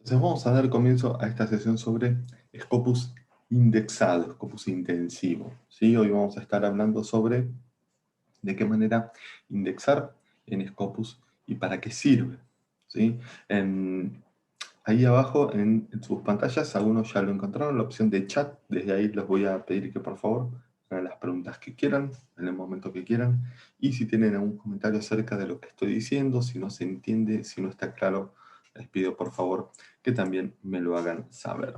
Entonces vamos a dar comienzo a esta sesión sobre Scopus indexado, Scopus intensivo. ¿Sí? Hoy vamos a estar hablando sobre de qué manera indexar en Scopus y para qué sirve. ¿Sí? Ahí abajo en sus pantallas, algunos ya lo encontraron, la opción de chat. Desde ahí les voy a pedir que por favor hagan las preguntas que quieran, en el momento que quieran. Y si tienen algún comentario acerca de lo que estoy diciendo, si no se entiende, si no está claro, les pido por favor que también me lo hagan saber.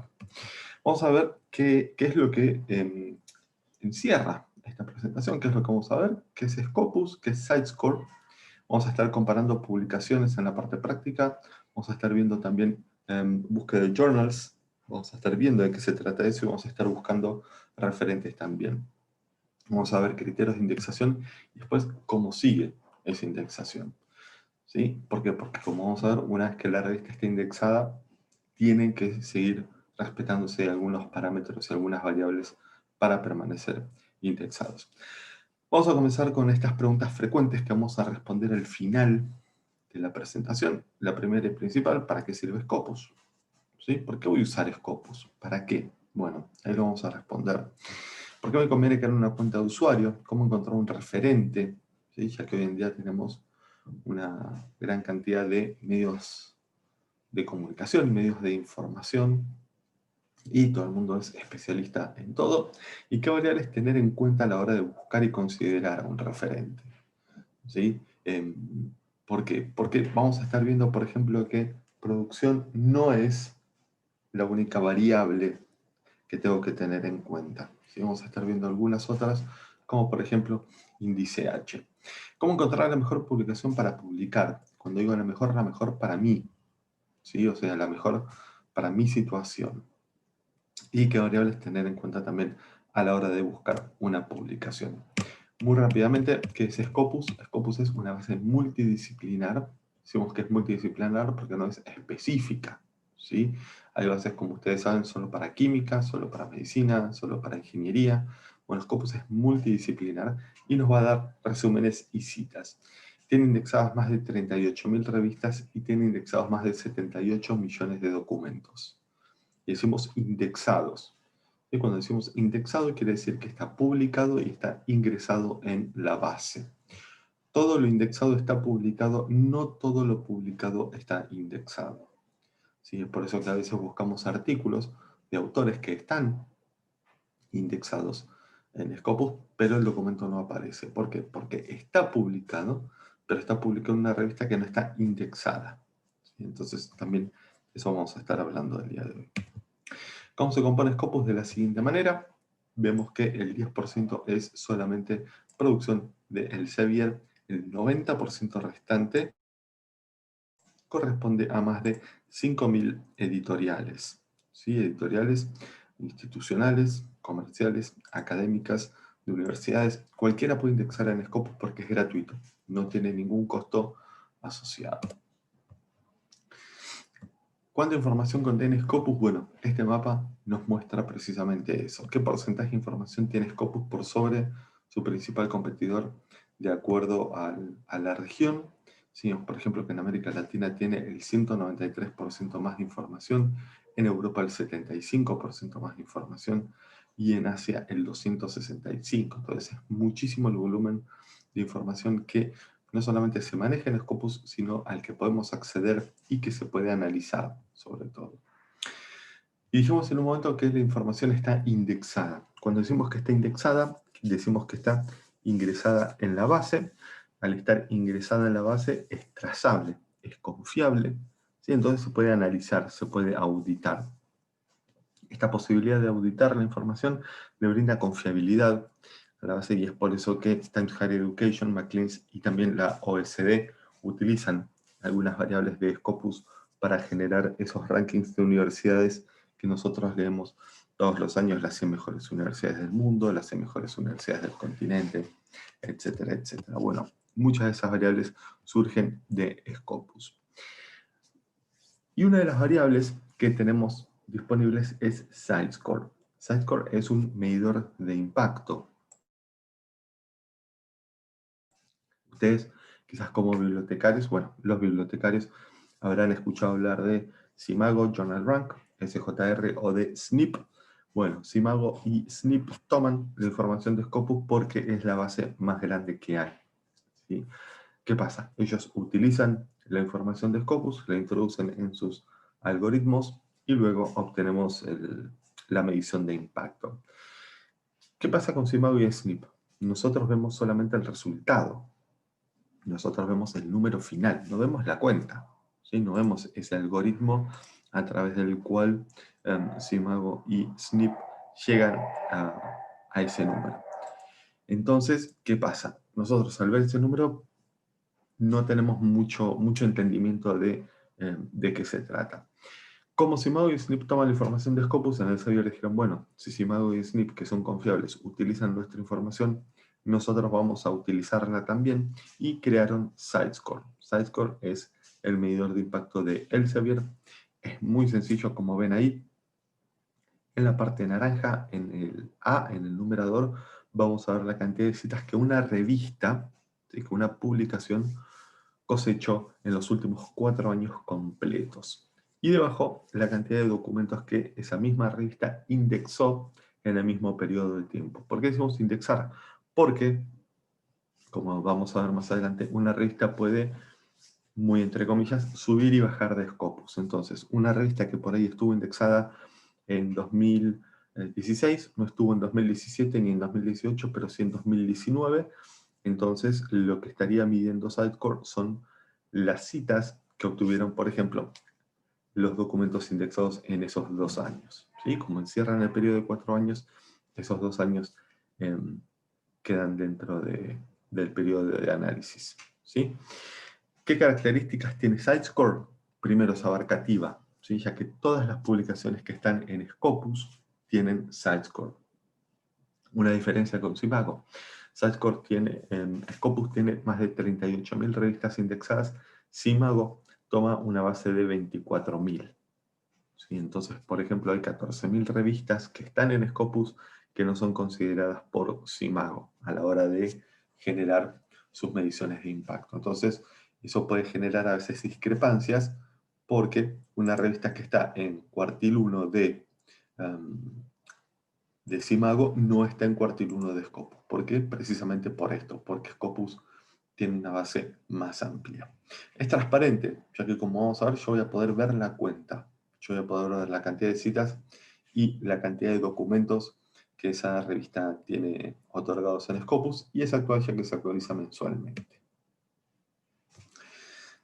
Vamos a ver qué es lo que encierra esta presentación, qué es lo que vamos a ver, qué es Scopus, qué es Sitescore. Vamos a estar comparando publicaciones en la parte práctica, vamos a estar viendo también búsqueda de journals, vamos a estar viendo de qué se trata eso y vamos a estar buscando referentes también. Vamos a ver criterios de indexación y después cómo sigue esa indexación. ¿Sí? ¿Por qué? Porque como vamos a ver, una vez que la revista esté indexada, tienen que seguir respetándose algunos parámetros y algunas variables para permanecer indexados. Vamos a comenzar con estas preguntas frecuentes que vamos a responder al final de la presentación. La primera y principal, ¿para qué sirve Scopus? ¿Sí? ¿Por qué voy a usar Scopus? ¿Para qué? Bueno, ahí lo vamos a responder. ¿Por qué me conviene crear una cuenta de usuario? ¿Cómo encontrar un referente? ¿Sí? Ya que hoy en día tenemos una gran cantidad de medios de comunicación, medios de información, y todo el mundo es especialista en todo. ¿Y qué variables tener en cuenta a la hora de buscar y considerar a un referente? ¿Sí? ¿Por qué? Porque vamos a estar viendo, por ejemplo, que producción no es la única variable que tengo que tener en cuenta. ¿Sí? Vamos a estar viendo algunas otras, como por ejemplo índice H. ¿Cómo encontrar la mejor publicación para publicar? Cuando digo la mejor para mí. ¿Sí? O sea, la mejor para mi situación. Y qué variables tener en cuenta también a la hora de buscar una publicación. Muy rápidamente, ¿qué es Scopus? Scopus es una base multidisciplinar. Decimos que es multidisciplinar porque no es específica, ¿sí? Hay bases, como ustedes saben, solo para química, solo para medicina, solo para ingeniería. Bueno, Scopus es multidisciplinar y nos va a dar resúmenes y citas. Tiene indexadas más de 38.000 revistas y tiene indexados más de 78 millones de documentos. Y decimos indexados. Y cuando decimos indexado quiere decir que está publicado y está ingresado en la base. Todo lo indexado está publicado, no todo lo publicado está indexado. ¿Sí? Es por eso que a veces buscamos artículos de autores que están indexados en Scopus, pero el documento no aparece. ¿Por qué? Porque está publicado, pero está publicado en una revista que no está indexada. ¿Sí? Entonces también eso vamos a estar hablando el día de hoy. ¿Cómo se compone Scopus? De la siguiente manera. Vemos que el 10% es solamente producción de Elsevier, el 90% restante corresponde a más de 5.000 editoriales. ¿Sí? Editoriales institucionales, comerciales, académicas, de universidades. Cualquiera puede indexar en Scopus porque es gratuito, no tiene ningún costo asociado. ¿Cuánta información contiene Scopus? Bueno, este mapa nos muestra precisamente eso. ¿Qué porcentaje de información tiene Scopus por sobre su principal competidor de acuerdo a la región? Si vemos, por ejemplo, que en América Latina tiene el 193% más de información, en Europa el 75% más de información y en Asia el 265%. Entonces es muchísimo el volumen de información que no solamente se maneja en Scopus, sino al que podemos acceder y que se puede analizar, sobre todo. Y dijimos en un momento que la información está indexada. Cuando decimos que está indexada, decimos que está ingresada en la base. Al estar ingresada en la base, es trazable, es confiable, ¿sí? Entonces se puede analizar, se puede auditar. Esta posibilidad de auditar la información le brinda confiabilidad a la base y es por eso que Times Higher Education, McLean y también la OECD utilizan algunas variables de Scopus para generar esos rankings de universidades que nosotros leemos todos los años, las 100 mejores universidades del mundo, las 100 mejores universidades del continente, etcétera, etcétera. Bueno, muchas de esas variables surgen de Scopus. Y una de las variables que tenemos disponibles es Sitescore. Sitescore es un medidor de impacto. Ustedes, quizás como bibliotecarios, bueno, los bibliotecarios habrán escuchado hablar de Simago, Journal Rank, SJR o de SNP. Bueno, Simago y SNP toman la información de Scopus porque es la base más grande que hay, ¿sí? ¿Qué pasa? Ellos utilizan la información de Scopus, la introducen en sus algoritmos y luego obtenemos la medición de impacto. ¿Qué pasa con Simago y SNP? Nosotros vemos solamente el resultado. Nosotros vemos el número final, no vemos la cuenta, ¿sí? No vemos ese algoritmo a través del cual Simago y SNP llegan a ese número. Entonces, ¿qué pasa? Nosotros al ver ese número no tenemos mucho entendimiento de qué se trata. Como Simago y SNP toman la información de Scopus, en el Elsevier dijeron, bueno, si Simago y SNP, que son confiables, utilizan nuestra información, nosotros vamos a utilizarla también, y crearon Sitescore. Sitescore es el medidor de impacto de Elsevier. Es muy sencillo, como ven ahí. En la parte naranja, en el A, en el numerador, vamos a ver la cantidad de citas que una revista, ¿sí? Que una publicación cosechó en los últimos 4 años completos. Y debajo, la cantidad de documentos que esa misma revista indexó en el mismo periodo de tiempo. ¿Por qué decimos indexar? Porque, como vamos a ver más adelante, una revista puede, muy entre comillas, subir y bajar de Scopus. Entonces, una revista que por ahí estuvo indexada en 2016, no estuvo en 2017 ni en 2018, pero sí en 2019. Entonces, lo que estaría midiendo Sitecore son las citas que obtuvieron, por ejemplo, los documentos indexados en esos 2 años. ¿Sí? Como encierran el periodo de 4 años, esos 2 años quedan dentro del periodo de análisis. ¿Sí? ¿Qué características tiene Sitescore? Primero, es abarcativa, ¿sí? Ya que todas las publicaciones que están en Scopus tienen Sitescore. Una diferencia con Simago. Sitescore tiene, Scopus tiene más de 38.000 revistas indexadas. Simago toma una base de 24.000. ¿Sí? Entonces, por ejemplo, hay 14.000 revistas que están en Scopus que no son consideradas por Simago a la hora de generar sus mediciones de impacto. Entonces, eso puede generar a veces discrepancias porque una revista que está en cuartil 1 de Simago no está en cuartil 1 de Scopus. ¿Por qué? Precisamente por esto, porque Scopus tiene una base más amplia. Es transparente, ya que como vamos a ver, yo voy a poder ver la cuenta. Yo voy a poder ver la cantidad de citas y la cantidad de documentos que esa revista tiene otorgados en Scopus, y es actual ya que se actualiza mensualmente.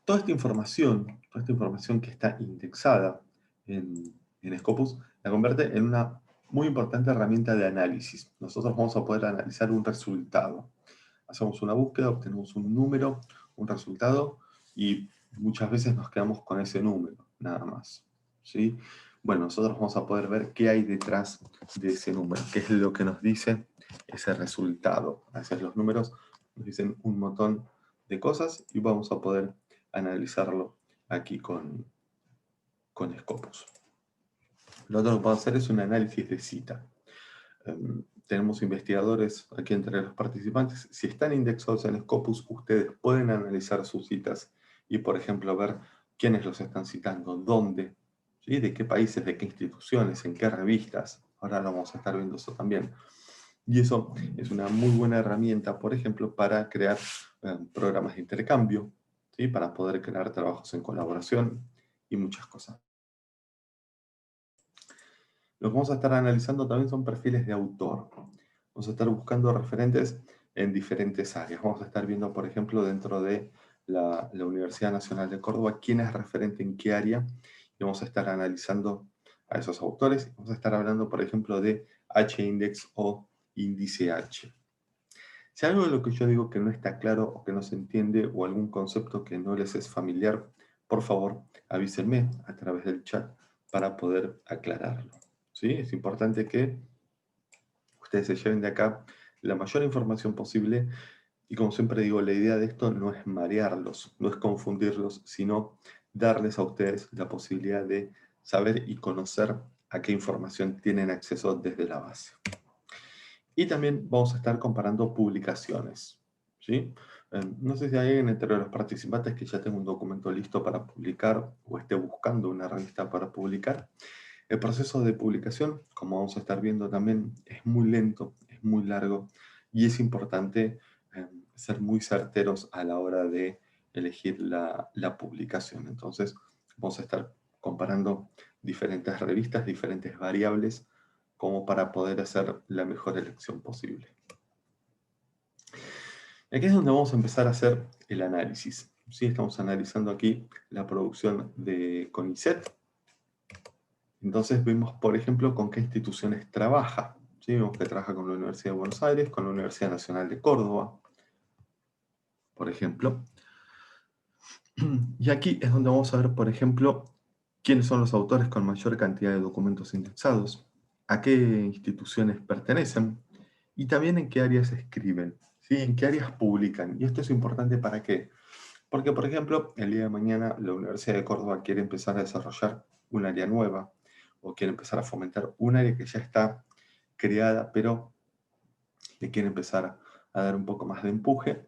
Toda esta información que está indexada en Scopus, la convierte en una muy importante herramienta de análisis. Nosotros vamos a poder analizar un resultado. Hacemos una búsqueda, obtenemos un número, un resultado, y muchas veces nos quedamos con ese número, nada más. ¿Sí? Bueno, nosotros vamos a poder ver qué hay detrás de ese número, qué es lo que nos dice ese resultado. A veces los números nos dicen un montón de cosas y vamos a poder analizarlo aquí con Scopus. Lo otro que podemos hacer es un análisis de cita. Tenemos investigadores aquí entre los participantes. Si están indexados en Scopus, ustedes pueden analizar sus citas y, por ejemplo, ver quiénes los están citando, dónde, ¿sí? De qué países, de qué instituciones, en qué revistas. Ahora lo vamos a estar viendo eso también. Y eso es una muy buena herramienta, por ejemplo, para crear programas de intercambio, ¿sí? Para poder crear trabajos en colaboración y muchas cosas. Lo que vamos a estar analizando también son perfiles de autor. Vamos a estar buscando referentes en diferentes áreas. Vamos a estar viendo, por ejemplo, dentro de la Universidad Nacional de Córdoba, quién es referente en qué área, y vamos a estar analizando a esos autores. Vamos a estar hablando, por ejemplo, de H-index o índice H. Si algo de lo que yo digo que no está claro o que no se entiende, o algún concepto que no les es familiar, por favor, avísenme a través del chat para poder aclararlo. ¿Sí? Es importante que ustedes se lleven de acá la mayor información posible, y como siempre digo, la idea de esto no es marearlos, no es confundirlos, sino darles a ustedes la posibilidad de saber y conocer a qué información tienen acceso desde la base. Y también vamos a estar comparando publicaciones, ¿sí? No sé si hay alguien entre los participantes que ya tenga un documento listo para publicar o esté buscando una revista para publicar. El proceso de publicación, como vamos a estar viendo también, es muy lento, es muy largo y es importante ser muy certeros a la hora de elegir la publicación. Entonces, vamos a estar comparando diferentes revistas, diferentes variables, como para poder hacer la mejor elección posible. Aquí es donde vamos a empezar a hacer el análisis. ¿Sí? Estamos analizando aquí la producción de CONICET. Entonces vemos, por ejemplo, con qué instituciones trabaja. ¿Sí? Vemos que trabaja con la Universidad de Buenos Aires, con la Universidad Nacional de Córdoba, por ejemplo. Y aquí es donde vamos a ver, por ejemplo, quiénes son los autores con mayor cantidad de documentos indexados, a qué instituciones pertenecen y también en qué áreas escriben, ¿sí? En qué áreas publican. Y esto es importante ¿para qué? Porque, por ejemplo, el día de mañana la Universidad de Córdoba quiere empezar a desarrollar un área nueva o quiere empezar a fomentar un área que ya está creada, pero le quiere empezar a dar un poco más de empuje.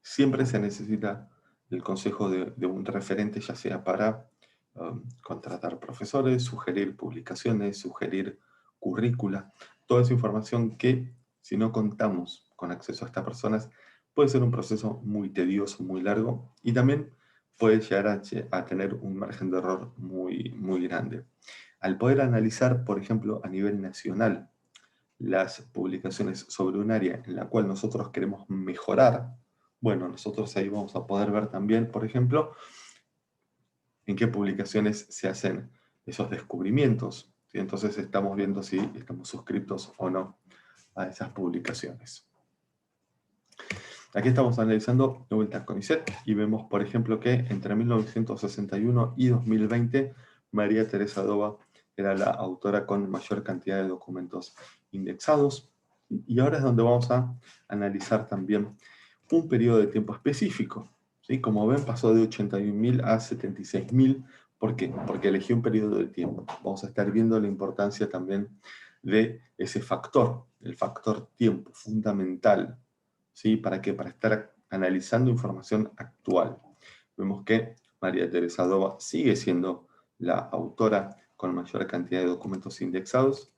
Siempre se necesita el consejo de un referente, ya sea para contratar profesores, sugerir publicaciones, sugerir currícula, toda esa información que, si no contamos con acceso a estas personas, puede ser un proceso muy tedioso, muy largo, y también puede llegar a tener un margen de error muy, muy grande. Al poder analizar, por ejemplo, a nivel nacional, las publicaciones sobre un área en la cual nosotros queremos mejorar, bueno, nosotros ahí vamos a poder ver también, por ejemplo, en qué publicaciones se hacen esos descubrimientos. ¿Sí? Entonces estamos viendo si estamos suscritos o no a esas publicaciones. Aquí estamos analizando de vuelta CONICET y vemos, por ejemplo, que entre 1961 y 2020, María Teresa Dova era la autora con mayor cantidad de documentos indexados. Y ahora es donde vamos a analizar también un periodo de tiempo específico. ¿Sí? Como ven, pasó de 81.000 a 76.000. ¿Por qué? Porque elegí un periodo de tiempo. Vamos a estar viendo la importancia también de ese factor, el factor tiempo, fundamental. ¿Sí? ¿Para qué? Para estar analizando información actual. Vemos que María Teresa Dova sigue siendo la autora con mayor cantidad de documentos indexados.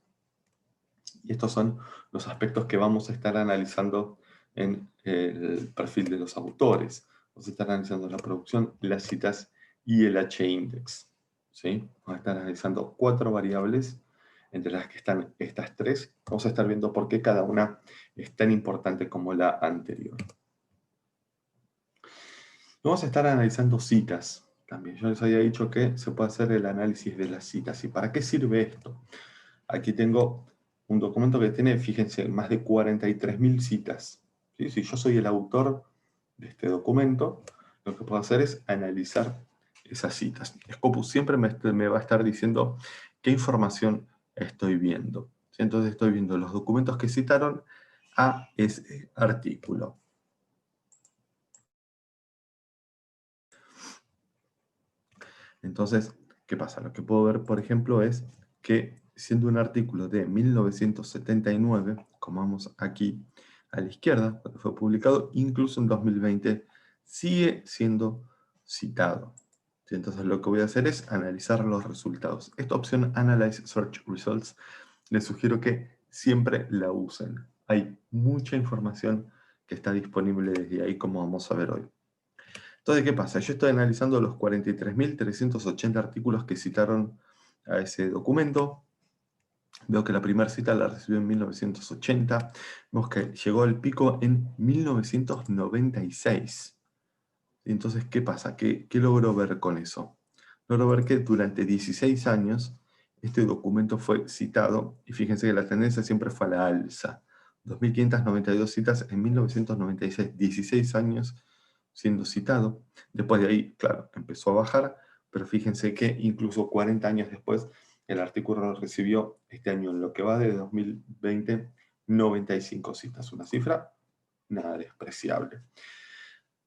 Y estos son los aspectos que vamos a estar analizando en el perfil de los autores. Vamos a estar analizando la producción, las citas y el H-index. ¿Sí? Vamos a estar analizando 4 variables, entre las que están estas 3. Vamos a estar viendo por qué cada una es tan importante como la anterior. Vamos a estar analizando citas también. Yo les había dicho que se puede hacer el análisis de las citas. ¿Y para qué sirve esto? Aquí tengo un documento que tiene, fíjense, más de 43.000 citas. ¿Sí? Si yo soy el autor de este documento, lo que puedo hacer es analizar esas citas. Scopus siempre me va a estar diciendo qué información estoy viendo. ¿Sí? Entonces estoy viendo los documentos que citaron a ese artículo. Entonces, ¿qué pasa? Lo que puedo ver, por ejemplo, es que siendo un artículo de 1979, como vamos aquí a la izquierda, cuando fue publicado, incluso en 2020, sigue siendo citado. ¿Sí? Entonces lo que voy a hacer es analizar los resultados. Esta opción Analyze Search Results, les sugiero que siempre la usen. Hay mucha información que está disponible desde ahí, como vamos a ver hoy. Entonces, ¿qué pasa? Yo estoy analizando los 43.380 artículos que citaron a ese documento. Veo que la primera cita la recibió en 1980. Vemos que llegó al pico en 1996. Entonces, ¿qué pasa? ¿Qué logro ver con eso? Logro ver que durante 16 años este documento fue citado, y fíjense que la tendencia siempre fue a la alza. 2.592 citas en 1996, 16 años siendo citado. Después de ahí, claro, empezó a bajar, pero fíjense que incluso 40 años después, el artículo recibió este año, en lo que va de 2020, 95 citas. Una cifra nada despreciable.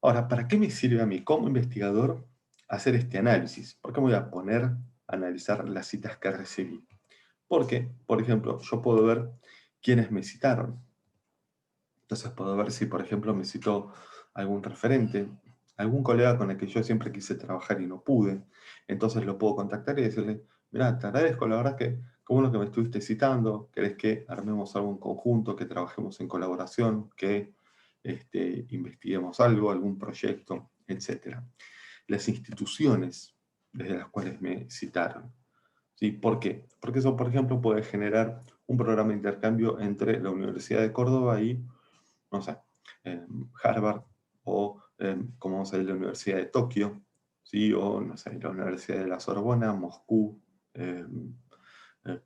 Ahora, ¿para qué me sirve a mí como investigador hacer este análisis? ¿Por qué me voy a poner a analizar las citas que recibí? Porque, por ejemplo, yo puedo ver quiénes me citaron. Entonces puedo ver si, por ejemplo, me citó algún referente, algún colega con el que yo siempre quise trabajar y no pude. Entonces lo puedo contactar y decirle, mira, te agradezco, la verdad que como lo que me estuviste citando, querés que armemos algo en conjunto, que trabajemos en colaboración, que investiguemos algo, algún proyecto, etc. Las instituciones desde las cuales me citaron. ¿Sí? ¿Por qué? Porque eso, por ejemplo, puede generar un programa de intercambio entre la Universidad de Córdoba y, no sé, Harvard o, como vamos a decir, la Universidad de Tokio, ¿sí? O, no sé, la Universidad de la Sorbona, Moscú, eh, eh,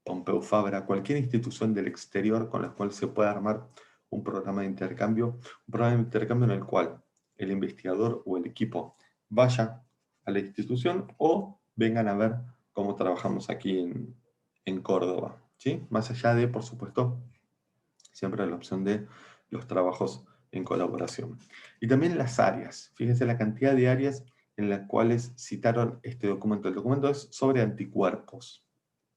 Pompeu Fabra, cualquier institución del exterior con la cual se pueda armar un programa de intercambio en el cual el investigador o el equipo vaya a la institución o vengan a ver cómo trabajamos aquí en Córdoba, ¿sí? Más allá de, por supuesto, siempre la opción de los trabajos en colaboración. Y también las áreas. Fíjense la cantidad de áreas en las cuales citaron este documento. El documento es sobre anticuerpos,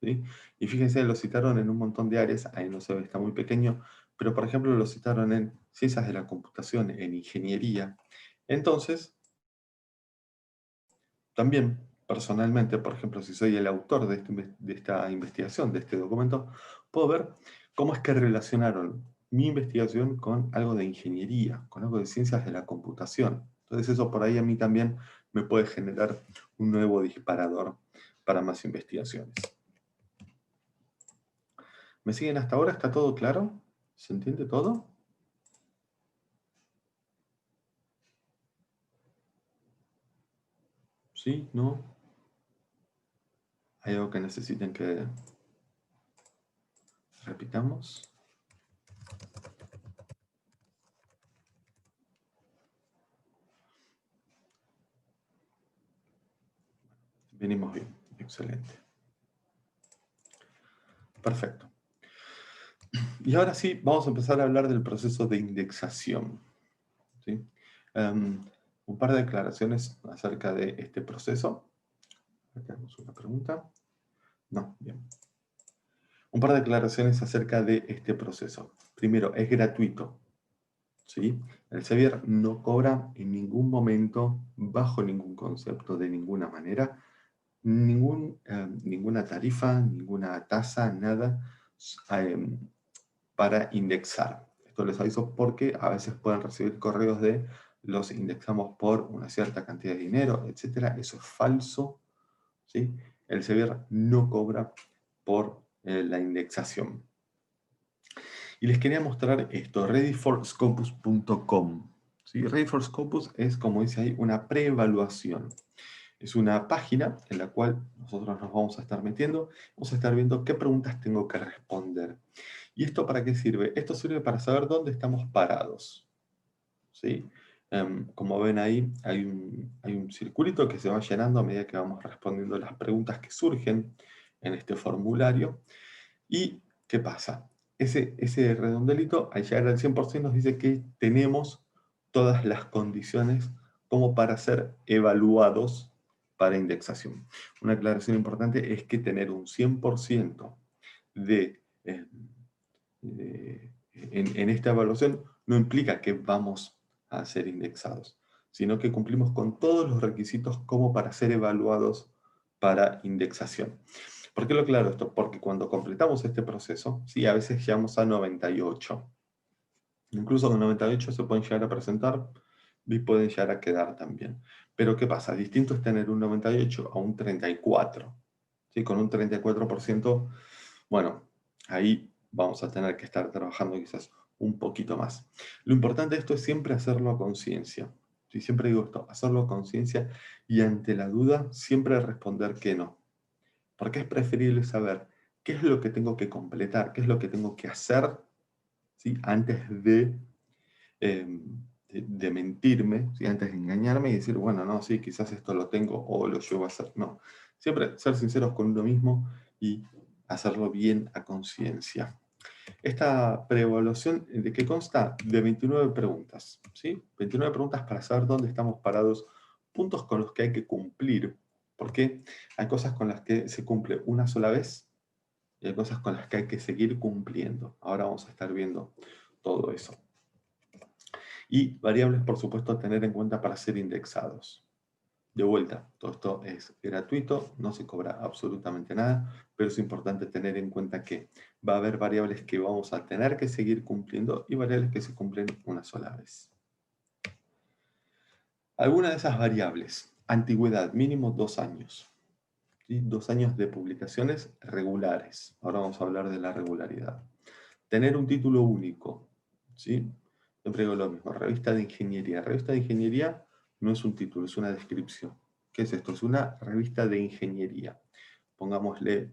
¿sí? Y fíjense, lo citaron en un montón de áreas. Ahí no se ve, está muy pequeño. Pero, por ejemplo, lo citaron en ciencias de la computación, en ingeniería. Entonces, también, personalmente, por ejemplo, si soy el autor de esta investigación, de este documento, puedo ver cómo es que relacionaron mi investigación con algo de ingeniería, con algo de ciencias de la computación. Entonces eso por ahí a mí también me puede generar un nuevo disparador para más investigaciones. ¿Me siguen hasta ahora? ¿Está todo claro? ¿Se entiende todo? ¿Sí? ¿No? ¿Hay algo que necesiten que repitamos? Venimos bien. Excelente. Perfecto. Y ahora sí, vamos a empezar a hablar del proceso de indexación, ¿sí? Un par de declaraciones acerca de este proceso. Aquí tenemos una pregunta. No, bien. Un par de declaraciones acerca de este proceso. Primero, es gratuito, ¿sí? El Sevier no cobra en ningún momento, bajo ningún concepto, de ninguna manera, ninguna tarifa, ninguna tasa, nada, eh, para indexar. Esto les aviso porque a veces pueden recibir correos de los indexamos por una cierta cantidad de dinero, etc. Eso es falso, ¿sí? El Sevier no cobra por la indexación. Y les quería mostrar esto, readyforscopus.com. ¿Sí? Ready for Scopus es, como dice ahí, una preevaluación. Es una página en la cual nosotros nos vamos a estar metiendo, vamos a estar viendo qué preguntas tengo que responder. ¿Y esto para qué sirve? Esto sirve para saber dónde estamos parados, ¿sí? Como ven ahí, hay un circulito que se va llenando a medida que vamos respondiendo las preguntas que surgen en este formulario. ¿Y qué pasa? Ese redondelito, al llegar al 100%, nos dice que tenemos todas las condiciones como para ser evaluados para indexación. Una aclaración importante es que tener un 100% de en esta evaluación no implica que vamos a ser indexados, sino que cumplimos con todos los requisitos como para ser evaluados para indexación. ¿Por qué lo aclaro esto? Porque cuando completamos este proceso, sí, a veces llegamos a 98. Incluso con 98 se pueden llegar a presentar y pueden llegar a quedar también. Pero ¿qué pasa? Distinto es tener un 98 a un 34. ¿Sí? Con un 34%, bueno, ahí vamos a tener que estar trabajando quizás un poquito más. Lo importante de esto es siempre hacerlo a conciencia. ¿Sí? Siempre digo esto, hacerlo a conciencia y ante la duda siempre responder que no. Porque es preferible saber qué es lo que tengo que completar, qué es lo que tengo que hacer, ¿sí? Antes de mentirme, ¿sí? Antes de engañarme y decir, bueno, no, sí, quizás esto lo tengo o lo llevo a hacer. No, siempre ser sinceros con uno mismo y hacerlo bien a conciencia. Esta preevaluación, ¿de qué consta? De 29 preguntas, ¿sí? 29 preguntas para saber dónde estamos parados, puntos con los que hay que cumplir, porque hay cosas con las que se cumple una sola vez y hay cosas con las que hay que seguir cumpliendo. Ahora vamos a estar viendo todo eso. Y variables, por supuesto, a tener en cuenta para ser indexados. De vuelta, todo esto es gratuito, no se cobra absolutamente nada, pero es importante tener en cuenta que va a haber variables que vamos a tener que seguir cumpliendo y variables que se cumplen una sola vez. Alguna de esas variables, antigüedad, mínimo 2 años. ¿Sí? 2 años de publicaciones regulares. Ahora vamos a hablar de la regularidad. Tener un título único. ¿Sí? Siempre digo lo mismo, revista de ingeniería. Revista de ingeniería no es un título, es una descripción. ¿Qué es esto? Es una revista de ingeniería. Pongámosle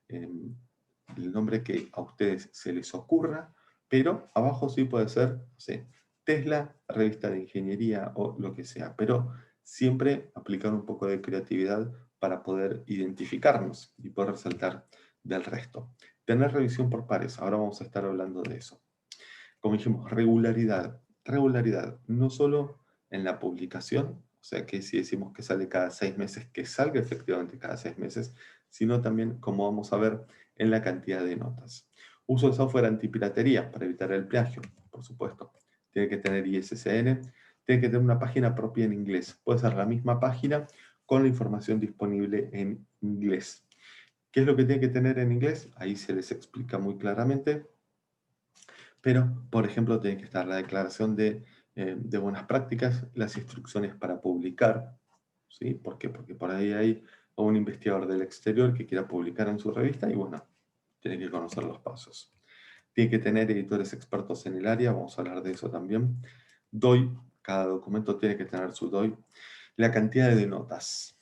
el nombre que a ustedes se les ocurra, pero abajo sí puede ser, no sé, Tesla, revista de ingeniería o lo que sea, pero siempre aplicar un poco de creatividad para poder identificarnos y poder resaltar del resto. Tener revisión por pares, ahora vamos a estar hablando de eso. Como dijimos, regularidad. Regularidad, no solo en la publicación, o sea que si decimos que sale cada 6 meses, que salga efectivamente cada 6 meses, sino también, como vamos a ver, en la cantidad de notas. Uso de software antipiratería para evitar el plagio, por supuesto. Tiene que tener ISSN, tiene que tener una página propia en inglés. Puede ser la misma página con la información disponible en inglés. ¿Qué es lo que tiene que tener en inglés? Ahí se les explica muy claramente. Pero, por ejemplo, tiene que estar la declaración de buenas prácticas, las instrucciones para publicar, ¿sí? ¿Por qué? Porque por ahí hay un investigador del exterior que quiera publicar en su revista y bueno, tiene que conocer los pasos. Tiene que tener editores expertos en el área, vamos a hablar de eso también. DOI, cada documento tiene que tener su DOI. La cantidad de notas,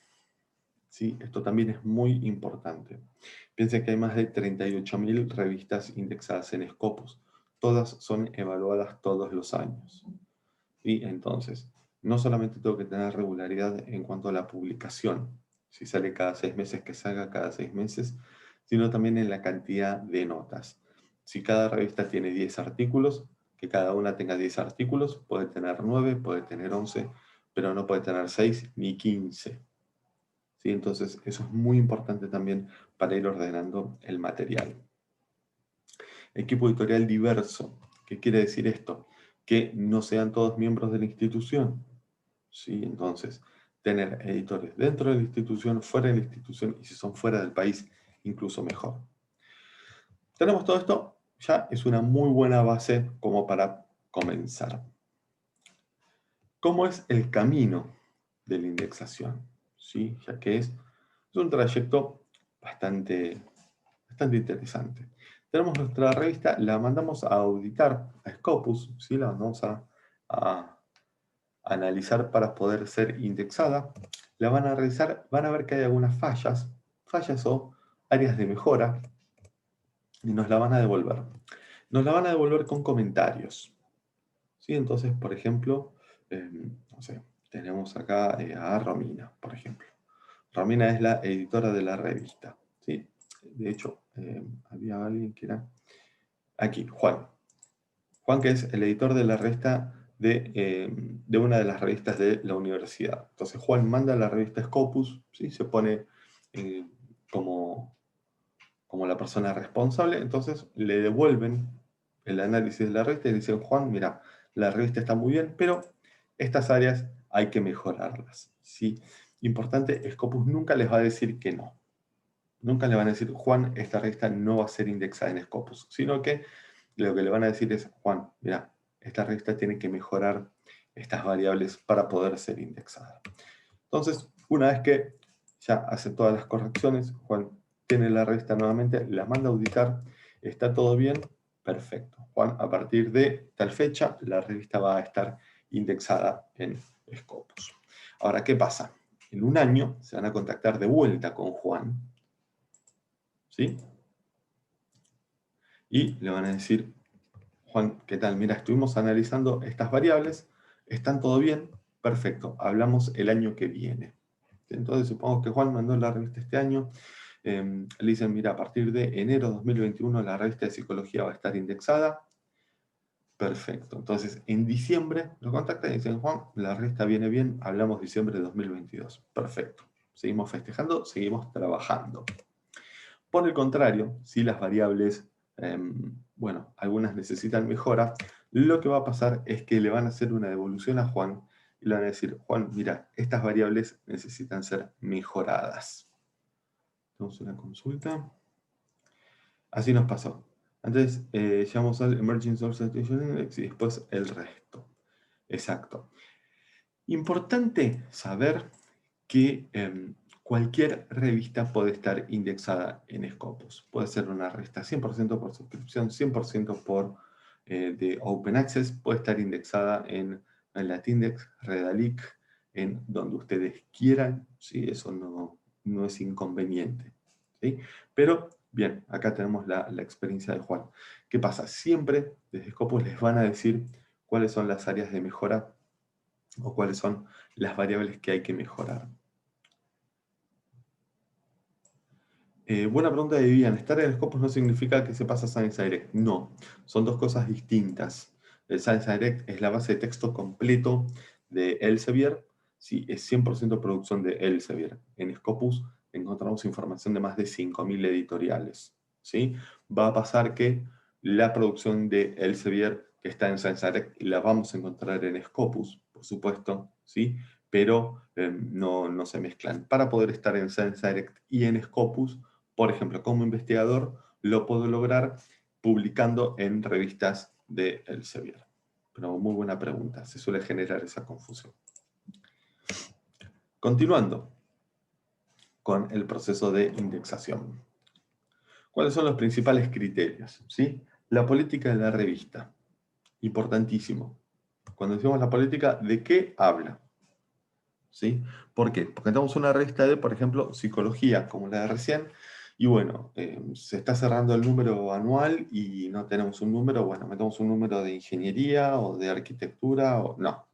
¿sí? Esto también es muy importante. Piensen que hay más de 38.000 revistas indexadas en Scopus. Todas son evaluadas todos los años. Y entonces, no solamente tengo que tener regularidad en cuanto a la publicación, si sale cada 6 meses, que salga cada 6 meses, sino también en la cantidad de notas. Si cada revista tiene 10 artículos, que cada una tenga 10 artículos, puede tener 9, puede tener 11, pero no puede tener 6 ni 15. ¿Sí? Entonces, eso es muy importante también para ir ordenando el material. Equipo editorial diverso. ¿Qué quiere decir esto? Que no sean todos miembros de la institución. ¿Sí? Entonces, tener editores dentro de la institución, fuera de la institución, y si son fuera del país, incluso mejor. Tenemos todo esto, ya es una muy buena base como para comenzar. ¿Cómo es el camino de la indexación? ¿Sí? Ya que es un trayecto bastante interesante. Tenemos nuestra revista, la mandamos a auditar a Scopus, ¿sí? La mandamos a analizar para poder ser indexada. La van a revisar, van a ver que hay algunas fallas o áreas de mejora, y nos la van a devolver. Nos la van a devolver con comentarios. ¿Sí? Entonces, por ejemplo, no sé, tenemos acá a Romina, por ejemplo. Romina es la editora de la revista. ¿Sí? De hecho, había alguien que era... Aquí, Juan. Juan, que es el editor de la revista de una de las revistas de la universidad. Entonces, Juan manda la revista Scopus, ¿sí? Se pone eh, como, como la persona responsable, entonces le devuelven el análisis de la revista y le dicen, Juan, mira, la revista está muy bien, pero estas áreas hay que mejorarlas. ¿Sí? Importante, Scopus nunca les va a decir que no. Nunca le van a decir, Juan, esta revista no va a ser indexada en Scopus, sino que lo que le van a decir es, Juan, mira, esta revista tiene que mejorar estas variables para poder ser indexada. Entonces, una vez que ya hace todas las correcciones, Juan tiene la revista nuevamente, la manda a auditar, está todo bien, perfecto. Juan, a partir de tal fecha, la revista va a estar indexada en Scopus. Ahora, ¿qué pasa? En un año se van a contactar de vuelta con Juan, ¿sí? Y le van a decir, Juan, ¿qué tal? Mira, estuvimos analizando estas variables, ¿están todo bien? Perfecto, hablamos el año que viene. Entonces, supongamos que Juan mandó la revista este año, le dicen, mira, a partir de enero de 2021 la revista de psicología va a estar indexada. Perfecto, entonces en diciembre lo contactan y dicen, Juan, la revista viene bien, hablamos diciembre de 2022. Perfecto, seguimos festejando, seguimos trabajando. Por el contrario, si las variables, bueno, algunas necesitan mejora, lo que va a pasar es que le van a hacer una devolución a Juan y le van a decir, Juan, mira, estas variables necesitan ser mejoradas. Tenemos una consulta. Así nos pasó. Antes llamamos al Emerging Source Citation Index y después el resto. Exacto. Importante saber que cualquier revista puede estar indexada en Scopus. Puede ser una revista 100% por suscripción, 100% por de Open Access, puede estar indexada en Latindex, Redalic, en donde ustedes quieran, ¿sí? Eso no es inconveniente, ¿sí? Pero, bien, acá tenemos la experiencia de Juan. ¿Qué pasa? Siempre desde Scopus les van a decir cuáles son las áreas de mejora o cuáles son las variables que hay que mejorar. Buena pregunta de Vivian. Estar en Scopus no significa que se pasa a Science Direct. No, son dos cosas distintas. El Science Direct es la base de texto completo de Elsevier. Sí, es 100% producción de Elsevier. En Scopus encontramos información de más de 5.000 editoriales. ¿Sí? Va a pasar que la producción de Elsevier que está en Science Direct la vamos a encontrar en Scopus, por supuesto, ¿sí? Pero no se mezclan. Para poder estar en Science Direct y en Scopus, por ejemplo, como investigador, lo puedo lograr publicando en revistas de Elsevier. Pero muy buena pregunta, se suele generar esa confusión. Continuando con el proceso de indexación. ¿Cuáles son los principales criterios? ¿Sí? La política de la revista. Importantísimo. Cuando decimos la política, ¿de qué habla? ¿Sí? ¿Por qué? Porque tenemos una revista de, por ejemplo, psicología, como la de recién, y bueno, se está cerrando el número anual y no tenemos un número, bueno, metemos un número de ingeniería o de arquitectura, o no.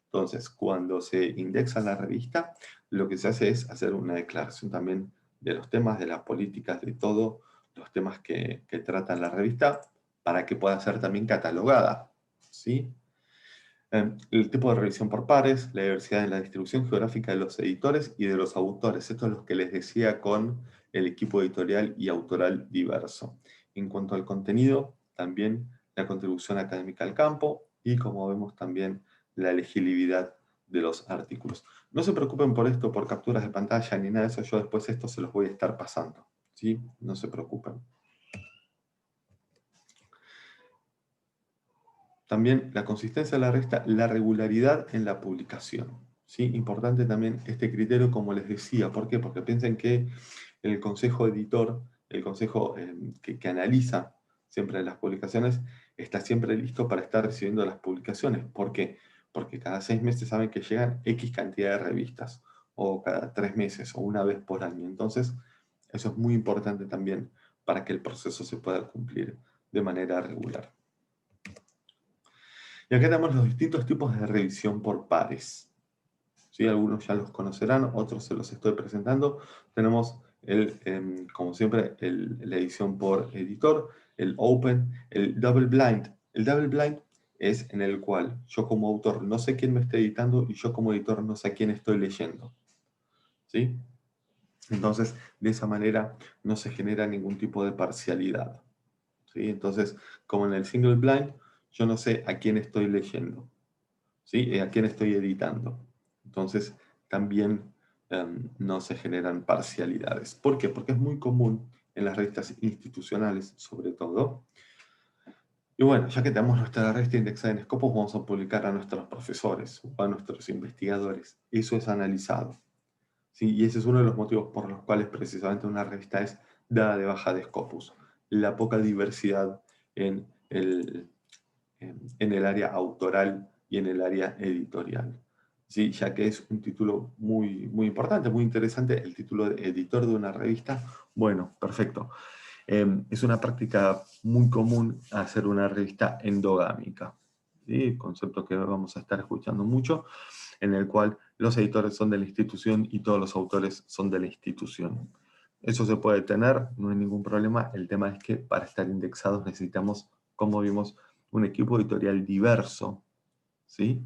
Entonces, cuando se indexa la revista, lo que se hace es hacer una declaración también de los temas, de las políticas, de todos los temas que trata la revista, para que pueda ser también catalogada, ¿sí? El tipo de revisión por pares, la diversidad en la distribución geográfica de los editores y de los autores. Esto es lo que les decía con el equipo editorial y autoral diverso. En cuanto al contenido, también la contribución académica al campo y, como vemos, también la legibilidad de los artículos. No se preocupen por esto, por capturas de pantalla ni nada de eso. Yo después esto se los voy a estar pasando, ¿sí? No se preocupen. También la consistencia de la revista, la regularidad en la publicación. ¿Sí? Importante también este criterio, como les decía. ¿Por qué? Porque piensen que el consejo editor, el consejo que analiza siempre las publicaciones, está siempre listo para estar recibiendo las publicaciones. ¿Por qué? Porque cada 6 meses saben que llegan X cantidad de revistas, o cada 3 meses, o una vez por año. Entonces, eso es muy importante también para que el proceso se pueda cumplir de manera regular. Y acá tenemos los distintos tipos de revisión por pares. ¿Sí? Algunos ya los conocerán, otros se los estoy presentando. Tenemos, como siempre, la edición por editor, el Open, el Double Blind. El Double Blind es en el cual yo como autor no sé quién me está editando y yo como editor no sé a quién estoy leyendo. ¿Sí? Entonces, de esa manera no se genera ningún tipo de parcialidad. ¿Sí? Entonces, como en el Single Blind, yo no sé a quién estoy leyendo. ¿Sí? A quién estoy editando. Entonces, también no se generan parcialidades. ¿Por qué? Porque es muy común en las revistas institucionales, sobre todo. Y bueno, ya que tenemos nuestra revista indexada en Scopus, vamos a publicar a nuestros profesores o a nuestros investigadores. Eso es analizado. ¿Sí? Y ese es uno de los motivos por los cuales precisamente una revista es dada de baja de Scopus. La poca diversidad en el área autoral y en el área editorial. ¿Sí? Ya que es un título muy, muy importante, muy interesante, el título de editor de una revista. Bueno, perfecto. Es una práctica muy común hacer una revista endogámica, ¿sí? Concepto que vamos a estar escuchando mucho, en el cual los editores son de la institución y todos los autores son de la institución. Eso se puede tener, no hay ningún problema. El tema es que para estar indexados necesitamos, como vimos, un equipo editorial diverso, ¿sí?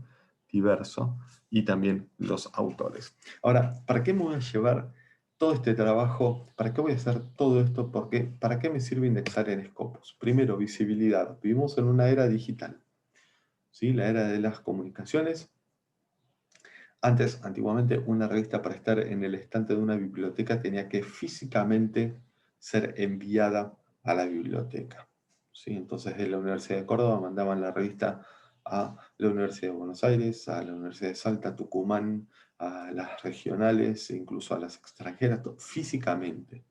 Diverso, y también los autores. Ahora, ¿para qué me voy a llevar todo este trabajo? ¿Para qué voy a hacer todo esto? Porque, ¿para qué me sirve indexar en Scopus? Primero, visibilidad. Vivimos en una era digital. ¿sí? La era de las comunicaciones. Antiguamente, una revista para estar en el estante de una biblioteca tenía que físicamente ser enviada a la biblioteca, ¿sí? Entonces, de la Universidad de Córdoba mandaban la revista a la Universidad de Buenos Aires, a la Universidad de Salta, Tucumán, a las regionales, e incluso a las extranjeras, físicamente,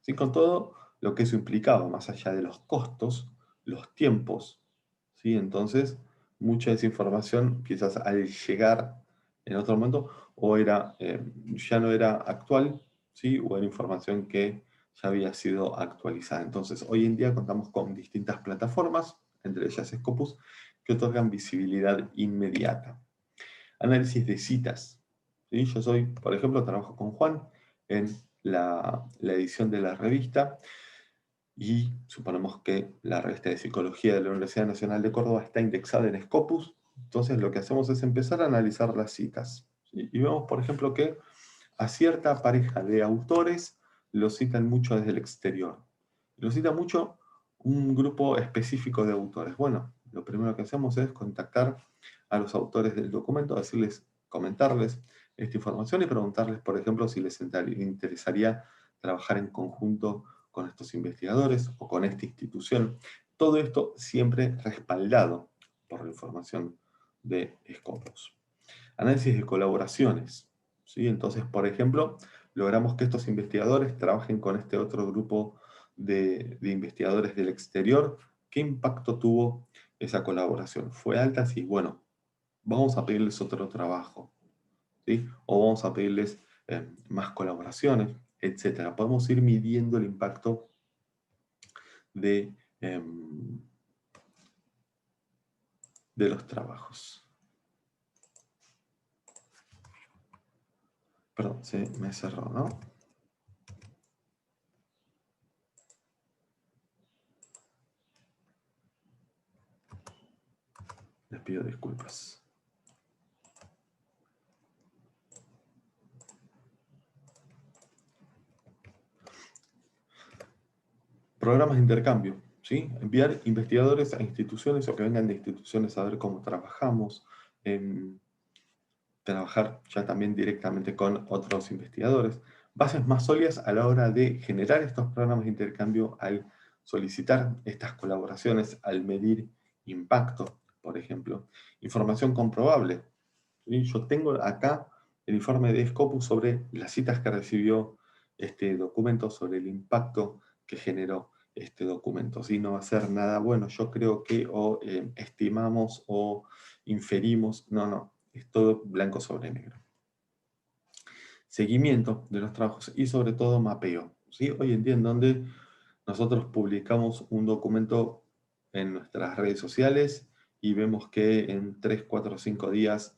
¿sí? Con todo lo que eso implicaba, más allá de los costos, los tiempos, ¿sí? Entonces, mucha desinformación, quizás al llegar en otro momento, ya no era actual, ¿sí? O era información que ya había sido actualizada. Entonces, hoy en día contamos con distintas plataformas, entre ellas Scopus, que otorgan visibilidad inmediata. Análisis de citas. ¿Sí? Yo soy, por ejemplo, trabajo con Juan en la edición de la revista, y suponemos que la revista de Psicología de la Universidad Nacional de Córdoba está indexada en Scopus. Entonces lo que hacemos es empezar a analizar las citas, ¿sí? Y vemos, por ejemplo, que a cierta pareja de autores lo citan mucho desde el exterior. Lo cita mucho un grupo específico de autores. Bueno, lo primero que hacemos es contactar a los autores del documento, decirles, comentarles esta información y preguntarles, por ejemplo, si les interesaría trabajar en conjunto con estos investigadores o con esta institución. Todo esto siempre respaldado por la información de Scopus. Análisis de colaboraciones, ¿sí? Entonces, por ejemplo, logramos que estos investigadores trabajen con este otro grupo de investigadores del exterior. ¿Qué impacto tuvo esa colaboración? ¿Fue alta? Sí, bueno, vamos a pedirles otro trabajo, ¿sí? O vamos a pedirles más colaboraciones, etcétera. Podemos ir midiendo el impacto de, de los trabajos. Perdón, se me cerró, ¿no? Les pido disculpas. Programas de intercambio, ¿sí? Enviar investigadores a instituciones o que vengan de instituciones a ver cómo trabajamos. Trabajar ya también directamente con otros investigadores. Bases más sólidas a la hora de generar estos programas de intercambio, al solicitar estas colaboraciones, al medir impacto, por ejemplo. Información comprobable. ¿Sí? Yo tengo acá el informe de Scopus sobre las citas que recibió este documento, sobre el impacto que generó este documento. ¿Sí? No va a ser nada bueno, yo creo que, o estimamos, o inferimos. No, no. Es todo blanco sobre negro. Seguimiento de los trabajos y sobre todo mapeo, ¿sí? Hoy en día, en donde nosotros publicamos un documento en nuestras redes sociales y vemos que en 3, 4, 5 días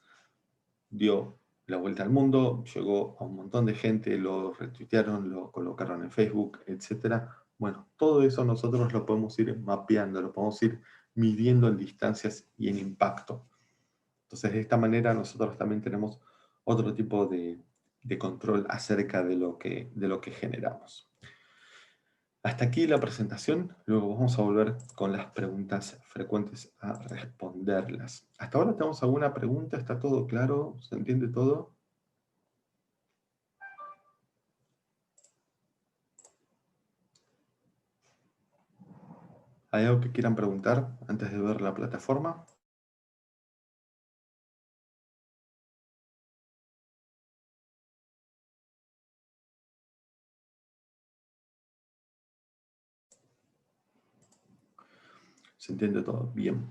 dio la vuelta al mundo, llegó a un montón de gente, lo retuitearon, lo colocaron en Facebook, etc. Bueno, todo eso nosotros lo podemos ir mapeando, lo podemos ir midiendo en distancias y en impacto. Entonces, de esta manera nosotros también tenemos otro tipo de control acerca de lo que generamos. Hasta aquí la presentación, luego vamos a volver con las preguntas frecuentes a responderlas. ¿Hasta ahora tenemos alguna pregunta? ¿Está todo claro? ¿Se entiende todo? ¿Hay algo que quieran preguntar antes de ver la plataforma? ¿Se entiende todo? Bien.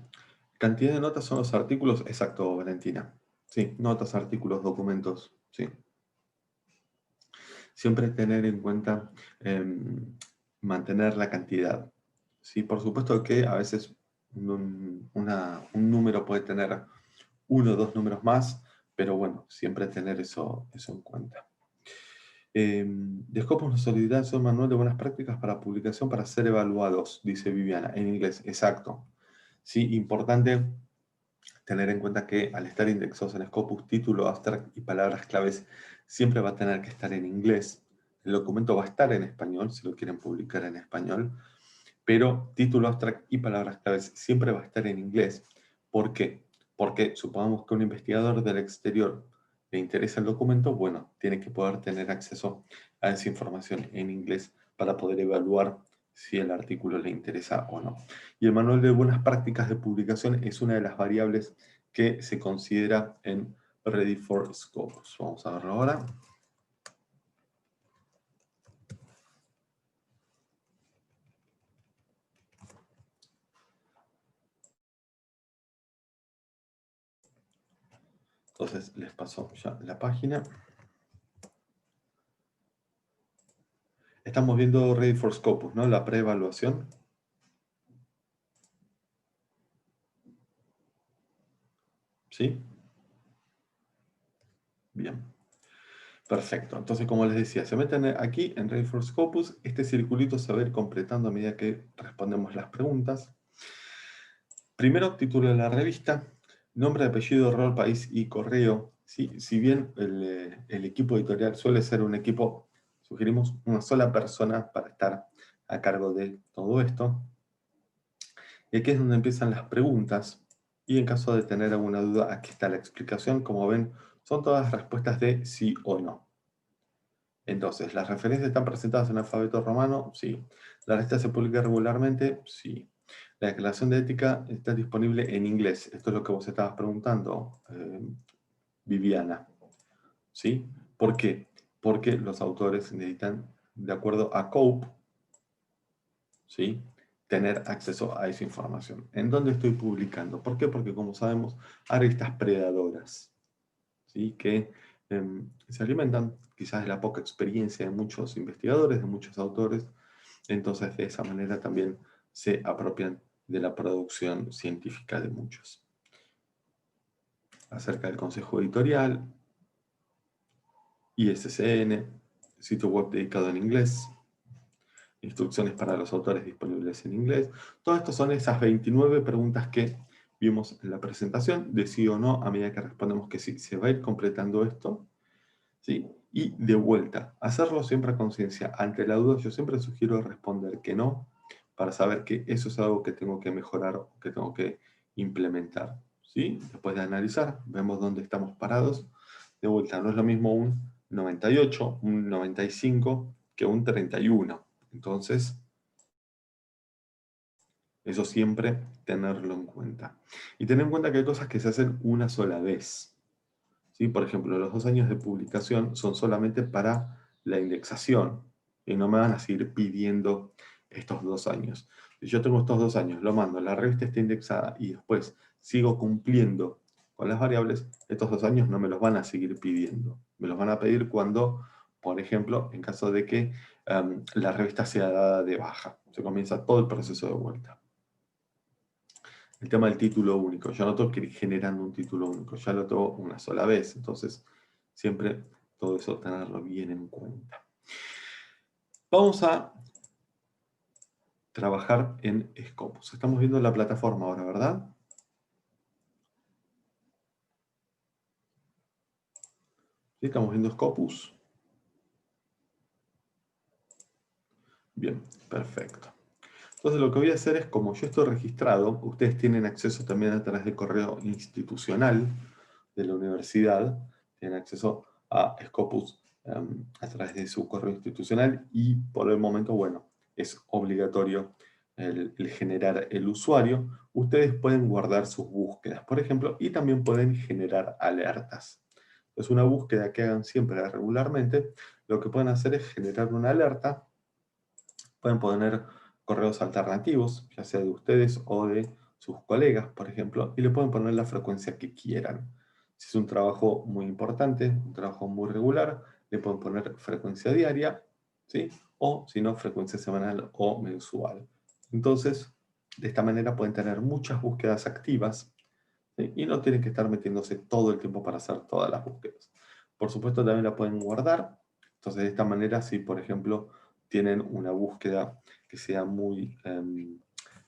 ¿Cantidad de notas son los artículos? Exacto, Valentina. Sí, notas, artículos, documentos. Sí. Siempre tener en cuenta mantener la cantidad. Sí, por supuesto que a veces un número puede tener uno o dos números más, pero bueno, siempre tener eso en cuenta. De Scopus nos solicita un manual de buenas prácticas para publicación para ser evaluados, dice Viviana, en inglés, exacto. Sí, importante tener en cuenta que al estar indexados en Scopus, título, abstract y palabras claves siempre va a tener que estar en inglés. El documento va a estar en español, si lo quieren publicar en español, pero título, abstract y palabras claves siempre va a estar en inglés, ¿Por qué? Porque supongamos que un investigador del exterior le interesa el documento, bueno, tiene que poder tener acceso a esa información en inglés para poder evaluar si el artículo le interesa o no. Y el manual de buenas prácticas de publicación es una de las variables que se considera en Ready for Scopus. Vamos a verlo ahora. Entonces les paso ya la página. Estamos viendo Ready for Scopus, ¿no? La preevaluación. ¿Sí? Bien. Perfecto. Entonces, como les decía, se meten aquí en Ready for Scopus. Este circulito se va a ir completando a medida que respondemos las preguntas. Primero, título de la revista, nombre, apellido, rol, país y correo. ¿Sí? Si bien el equipo editorial suele ser un equipo, sugerimos una sola persona para estar a cargo de todo esto. Y aquí es donde empiezan las preguntas. Y en caso de tener alguna duda, aquí está la explicación. Como ven, son todas respuestas de sí o no. Entonces, ¿las referencias están presentadas en alfabeto romano? Sí. ¿La revista se publica regularmente? Sí. La declaración de ética está disponible en inglés. Esto es lo que vos estabas preguntando, Viviana. ¿Sí? ¿Por qué? Porque los autores necesitan, de acuerdo a COPE, ¿sí?, tener acceso a esa información. ¿En dónde estoy publicando? ¿Por qué? Porque, como sabemos, hay revistas predadoras, ¿sí?, que se alimentan quizás de la poca experiencia de muchos investigadores, de muchos autores. Entonces, de esa manera también se apropian de la producción científica de muchos. Acerca del consejo editorial, ISSN, sitio web dedicado en inglés, instrucciones para los autores disponibles en inglés. Todas estas son esas 29 preguntas que vimos en la presentación, de sí o no, a medida que respondemos que sí. Se va a ir completando esto, ¿sí? Y de vuelta, hacerlo siempre a conciencia. Ante la duda, yo siempre sugiero responder que no, para saber que eso es algo que tengo que mejorar o que tengo que implementar, ¿sí? Después de analizar, vemos dónde estamos parados. De vuelta, no es lo mismo un 98, un 95 que un 31. Entonces, eso siempre tenerlo en cuenta. Y tener en cuenta que hay cosas que se hacen una sola vez, ¿sí? Por ejemplo, los 2 años de publicación son solamente para la indexación y no me van a seguir pidiendo estos 2 años. Si yo tengo estos 2 años, lo mando, la revista está indexada y después sigo cumpliendo con las variables, estos 2 años no me los van a seguir pidiendo. Me los van a pedir cuando, por ejemplo, en caso de que la revista sea dada de baja. Se comienza todo el proceso de vuelta. El tema del título único. Yo no tengo que ir generando un título único, ya lo tengo una sola vez. Entonces, siempre todo eso tenerlo bien en cuenta. Vamos a trabajar en Scopus. Estamos viendo la plataforma ahora, ¿verdad? ¿Sí? Estamos viendo Scopus. Bien, perfecto. Entonces lo que voy a hacer es, como yo estoy registrado, ustedes tienen acceso también a través del correo institucional de la universidad, tienen acceso a Scopus a través de su correo institucional y por el momento, bueno, es obligatorio el generar el usuario. Ustedes pueden guardar sus búsquedas, por ejemplo, y también pueden generar alertas. Es una búsqueda que hagan siempre regularmente. Lo que pueden hacer es generar una alerta. Pueden poner correos alternativos, ya sea de ustedes o de sus colegas, por ejemplo, y le pueden poner la frecuencia que quieran. Si es un trabajo muy importante, un trabajo muy regular, le pueden poner frecuencia diaria, ¿sí? O si no, frecuencia semanal o mensual. Entonces, de esta manera pueden tener muchas búsquedas activas, ¿sí? Y no tienen que estar metiéndose todo el tiempo para hacer todas las búsquedas. Por supuesto, también la pueden guardar. Entonces, de esta manera, si por ejemplo tienen una búsqueda que sea muy,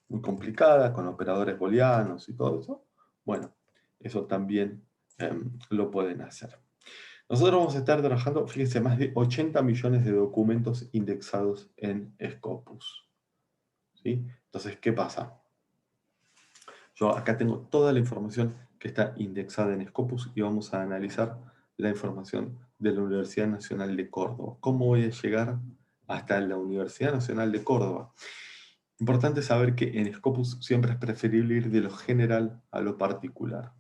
muy complicada, con operadores booleanos y todo eso, bueno, eso también lo pueden hacer. Nosotros vamos a estar trabajando, fíjense, más de 80 millones de documentos indexados en Scopus, ¿sí? Entonces, ¿qué pasa? Yo acá tengo toda la información que está indexada en Scopus y vamos a analizar la información de la Universidad Nacional de Córdoba. ¿Cómo voy a llegar hasta la Universidad Nacional de Córdoba? Importante saber que en Scopus siempre es preferible ir de lo general a lo particular,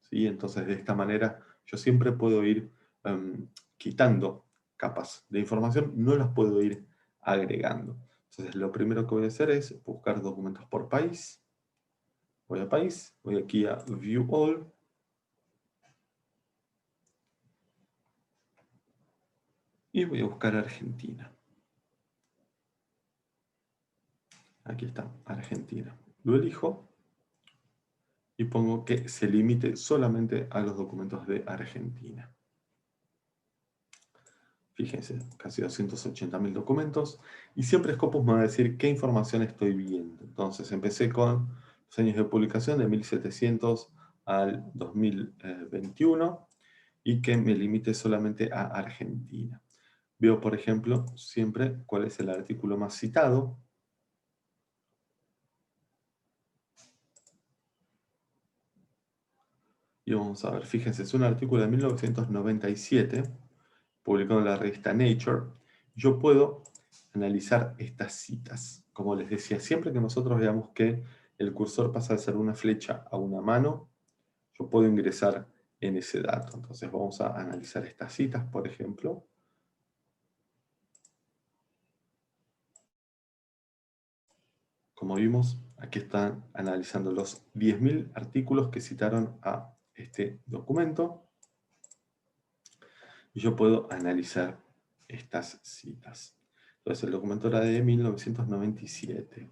¿sí? Entonces, de esta manera, yo siempre puedo ir quitando capas de información, no las puedo ir agregando. Entonces, lo primero que voy a hacer es buscar documentos por país. Voy a país, voy aquí a View All. Y voy a buscar Argentina. Aquí está, Argentina. Lo elijo y pongo que se limite solamente a los documentos de Argentina. Fíjense, casi 280.000 documentos. Y siempre Scopus me va a decir qué información estoy viendo. Entonces empecé con los años de publicación de 1700 al 2021 y que me limite solamente a Argentina. Veo, por ejemplo, siempre cuál es el artículo más citado. Y vamos a ver, fíjense, es un artículo de 1997, publicado en la revista Nature. Yo puedo analizar estas citas. Como les decía, siempre que nosotros veamos que el cursor pasa de ser una flecha a una mano, yo puedo ingresar en ese dato. Entonces vamos a analizar estas citas, por ejemplo. Como vimos, aquí están analizando los 10.000 artículos que citaron a este documento. Y yo puedo analizar estas citas. Entonces el documento era de 1997.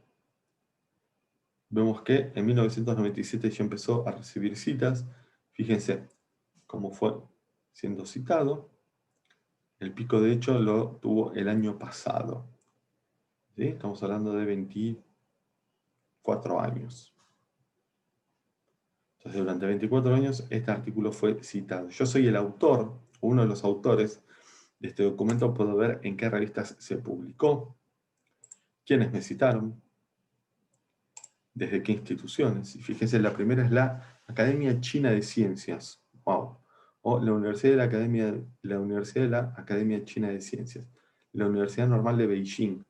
Vemos que en 1997 ya empezó a recibir citas. Fíjense cómo fue siendo citado. El pico de hecho lo tuvo el año pasado. ¿Sí? Estamos hablando de 24 años. Entonces durante 24 años este artículo fue citado. Yo soy el autor, o uno de los autores de este documento. Puedo ver en qué revistas se publicó, quiénes me citaron, desde qué instituciones. Y fíjense, la primera es la Academia China de Ciencias. Wow. O la Universidad de la Academia China de Ciencias. La Universidad Normal de Beijing.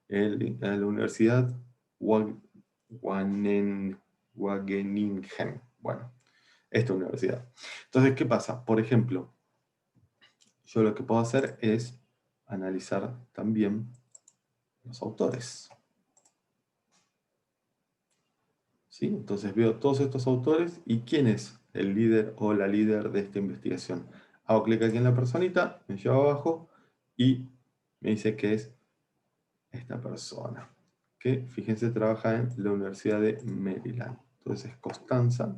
La Universidad Wageningen. Bueno, esta universidad. Entonces, ¿qué pasa? Por ejemplo, yo lo que puedo hacer es analizar también los autores. ¿Sí? Entonces veo todos estos autores y quién es el líder o la líder de esta investigación. Hago clic aquí en la personita, me lleva abajo y me dice que es esta persona, que fíjense trabaja en la Universidad de Maryland. Entonces es Constanza.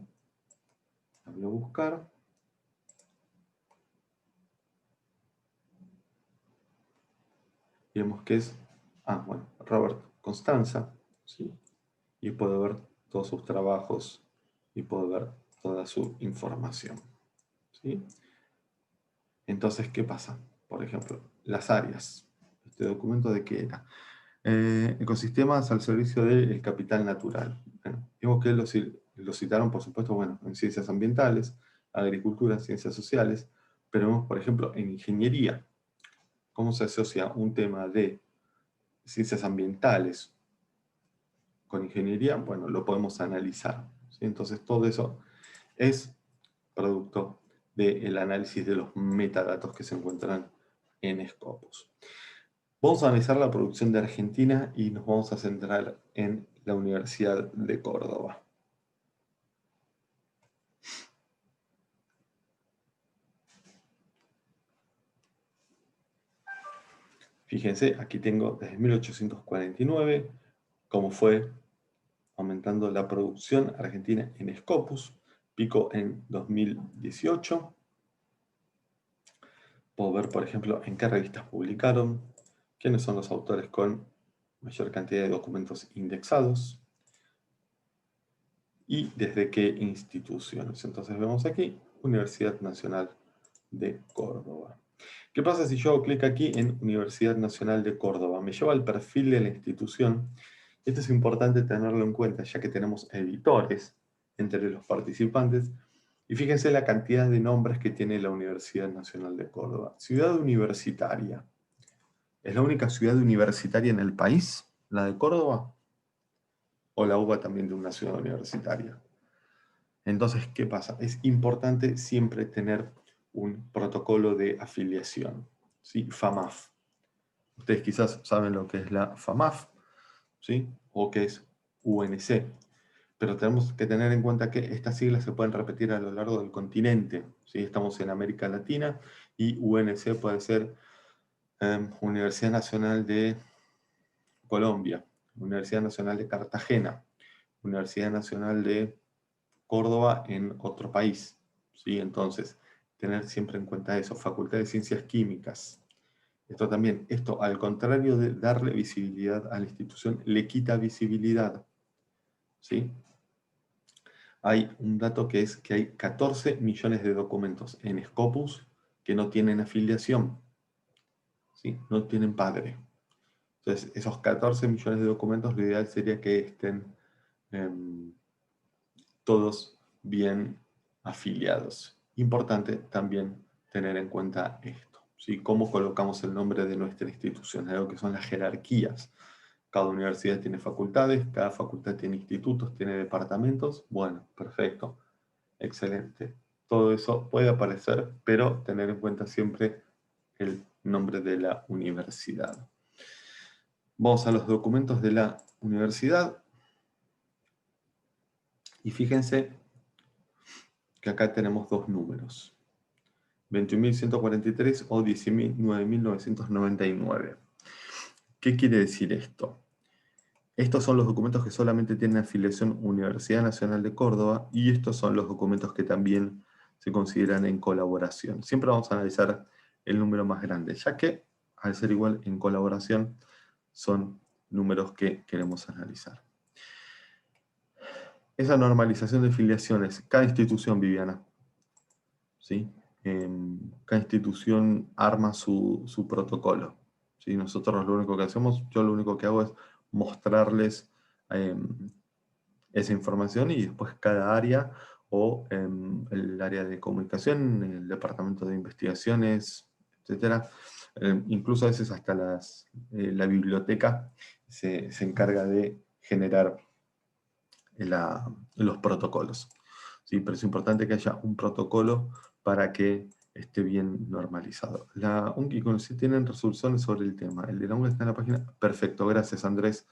La voy a buscar. Y vemos que es, bueno, Robert Constanza, ¿sí? Y puedo ver todos sus trabajos y puedo ver toda su información, ¿sí? Entonces, ¿qué pasa? Por ejemplo, las áreas. ¿Este documento de qué era? Ecosistemas al servicio del capital natural. Bueno, vimos que lo citaron, por supuesto, bueno, en ciencias ambientales, agricultura, ciencias sociales, pero vemos, por ejemplo, en ingeniería. ¿Cómo se asocia un tema de ciencias ambientales con ingeniería? Bueno, lo podemos analizar, ¿sí? Entonces, todo eso es producto del análisis de los metadatos que se encuentran en Scopus. Vamos a analizar la producción de Argentina y nos vamos a centrar en la Universidad de Córdoba. Fíjense, aquí tengo desde 1849 cómo fue aumentando la producción argentina en Scopus, pico en 2018. Puedo ver, por ejemplo, en qué revistas publicaron, quiénes son los autores con mayor cantidad de documentos indexados y desde qué instituciones. Entonces vemos aquí, Universidad Nacional de Córdoba. ¿Qué pasa si yo hago clic aquí en Universidad Nacional de Córdoba? Me lleva al perfil de la institución. Esto es importante tenerlo en cuenta, ya que tenemos editores entre los participantes. Y fíjense la cantidad de nombres que tiene la Universidad Nacional de Córdoba. Ciudad universitaria. ¿Es la única ciudad universitaria en el país, la de Córdoba? ¿O la UBA también de una ciudad universitaria? Entonces, ¿qué pasa? Es importante siempre tener un protocolo de afiliación, ¿sí? FAMAF. Ustedes quizás saben lo que es la FAMAF, ¿sí? O que es UNC. Pero tenemos que tener en cuenta que estas siglas se pueden repetir a lo largo del continente, ¿sí? Estamos en América Latina y UNC puede ser Universidad Nacional de Colombia, Universidad Nacional de Cartagena, Universidad Nacional de Córdoba en otro país, ¿sí? Entonces, tener siempre en cuenta eso, Facultad de Ciencias Químicas. Esto al contrario de darle visibilidad a la institución, le quita visibilidad, ¿sí? Hay un dato que es que hay 14 millones de documentos en Scopus que no tienen afiliación, ¿sí? No tienen padre. Entonces, esos 14 millones de documentos, lo ideal sería que estén todos bien afiliados. Importante también tener en cuenta esto, ¿sí? Cómo colocamos el nombre de nuestra institución, algo que son las jerarquías. Cada universidad tiene facultades, cada facultad tiene institutos, tiene departamentos. Bueno, perfecto, excelente. Todo eso puede aparecer, pero tener en cuenta siempre el nombre de la universidad. Vamos a los documentos de la universidad. Y fíjense que acá tenemos dos números. 21.143 o 19.999. ¿Qué quiere decir esto? Estos son los documentos que solamente tienen afiliación Universidad Nacional de Córdoba y estos son los documentos que también se consideran en colaboración. Siempre vamos a analizar el número más grande, ya que al ser igual en colaboración son números que queremos analizar. Esa normalización de filiaciones, cada institución, Viviana, ¿sí? Cada institución arma su protocolo, ¿sí? Nosotros lo único que hacemos, yo lo único que hago es mostrarles esa información y después cada área o el área de comunicación, el departamento de investigaciones, etcétera. Incluso a veces hasta la biblioteca se encarga de generar los protocolos. ¿Sí? Pero es importante que haya un protocolo para que esté bien normalizado. La UNC y si tienen resoluciones sobre el tema. El de la UNC está en la página. Perfecto, gracias Andrés.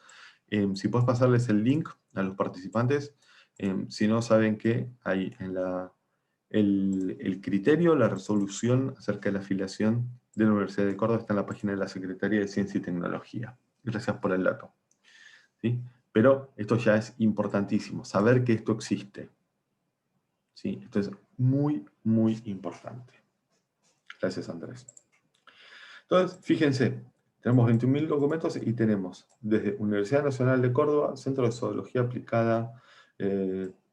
Si puedes pasarles el link a los participantes, si no saben que hay en el criterio, la resolución acerca de la afiliación de la Universidad de Córdoba está en la página de la Secretaría de Ciencia y Tecnología. Gracias por el dato. ¿Sí? Pero esto ya es importantísimo, saber que esto existe. ¿Sí? Esto es muy, muy importante. Gracias, Andrés. Entonces, fíjense, tenemos 21.000 documentos y tenemos desde Universidad Nacional de Córdoba, Centro de Zoología Aplicada,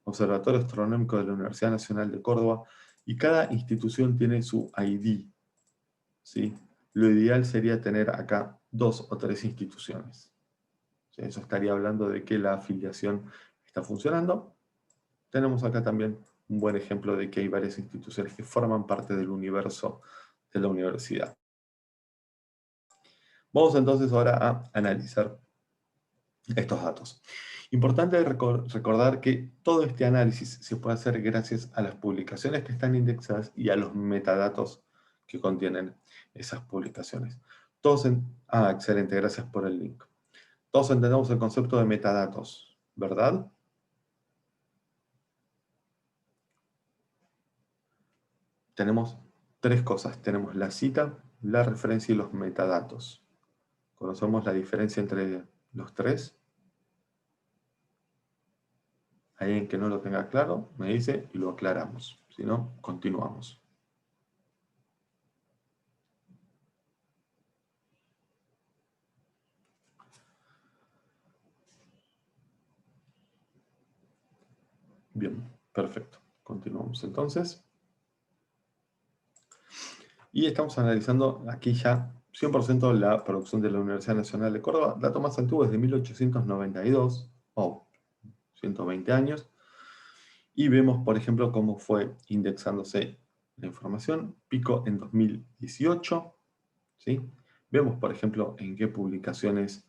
Observatorio Astronómico de la Universidad Nacional de Córdoba, y cada institución tiene su ID. ¿Sí? Lo ideal sería tener acá 2 o 3 instituciones. Eso estaría hablando de que la afiliación está funcionando. Tenemos acá también un buen ejemplo de que hay varias instituciones que forman parte del universo de la universidad. Vamos entonces ahora a analizar estos datos. Importante recordar que todo este análisis se puede hacer gracias a las publicaciones que están indexadas y a los metadatos que contienen esas publicaciones. Excelente, gracias por el link. Todos entendemos el concepto de metadatos, ¿verdad? Tenemos 3 cosas. Tenemos la cita, la referencia y los metadatos. ¿Conocemos la diferencia entre los 3? Alguien que no lo tenga claro, me dice y lo aclaramos. Si no, continuamos. Bien, perfecto. Continuamos entonces. Y estamos analizando aquí ya 100% la producción de la Universidad Nacional de Córdoba. Dato más antiguo es de 1892, 120 años. Y vemos, por ejemplo, cómo fue indexándose la información. Pico en 2018, ¿sí? Vemos, por ejemplo, en qué publicaciones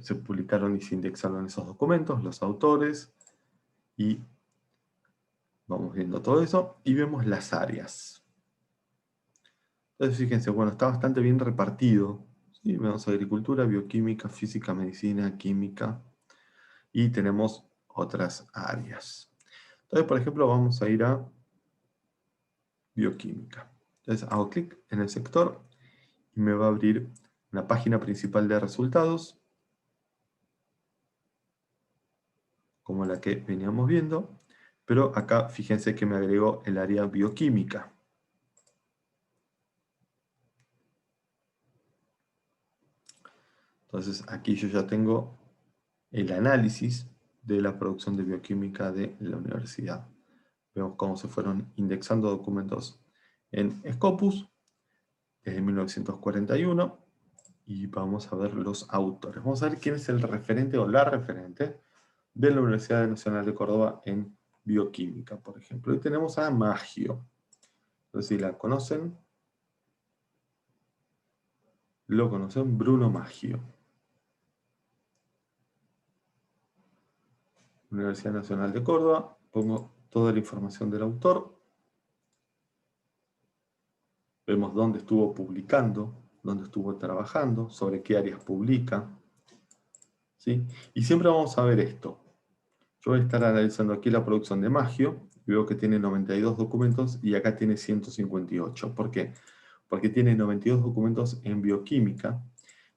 se publicaron y se indexaron esos documentos, los autores, y vamos viendo todo eso, y vemos las áreas. Entonces, fíjense, bueno, está bastante bien repartido, ¿sí? Vemos agricultura, bioquímica, física, medicina, química, y tenemos otras áreas. Entonces, por ejemplo, vamos a ir a bioquímica. Entonces, hago clic en el sector y me va a abrir una página principal de resultados, como la que veníamos viendo, pero acá fíjense que me agregó el área bioquímica. Entonces aquí yo ya tengo el análisis de la producción de bioquímica de la universidad. Vemos cómo se fueron indexando documentos en Scopus desde 1941 y vamos a ver los autores. Vamos a ver quién es el referente o la referente de la Universidad Nacional de Córdoba en bioquímica, por ejemplo. Y tenemos a Maggio. Entonces, si la conocen, lo conocen, Bruno Maggio. Universidad Nacional de Córdoba. Pongo toda la información del autor. Vemos dónde estuvo publicando, dónde estuvo trabajando, sobre qué áreas publica, ¿sí? Y siempre vamos a ver esto. Yo voy a estar analizando aquí la producción de Maggio. Veo que tiene 92 documentos y acá tiene 158. ¿Por qué? Porque tiene 92 documentos en bioquímica,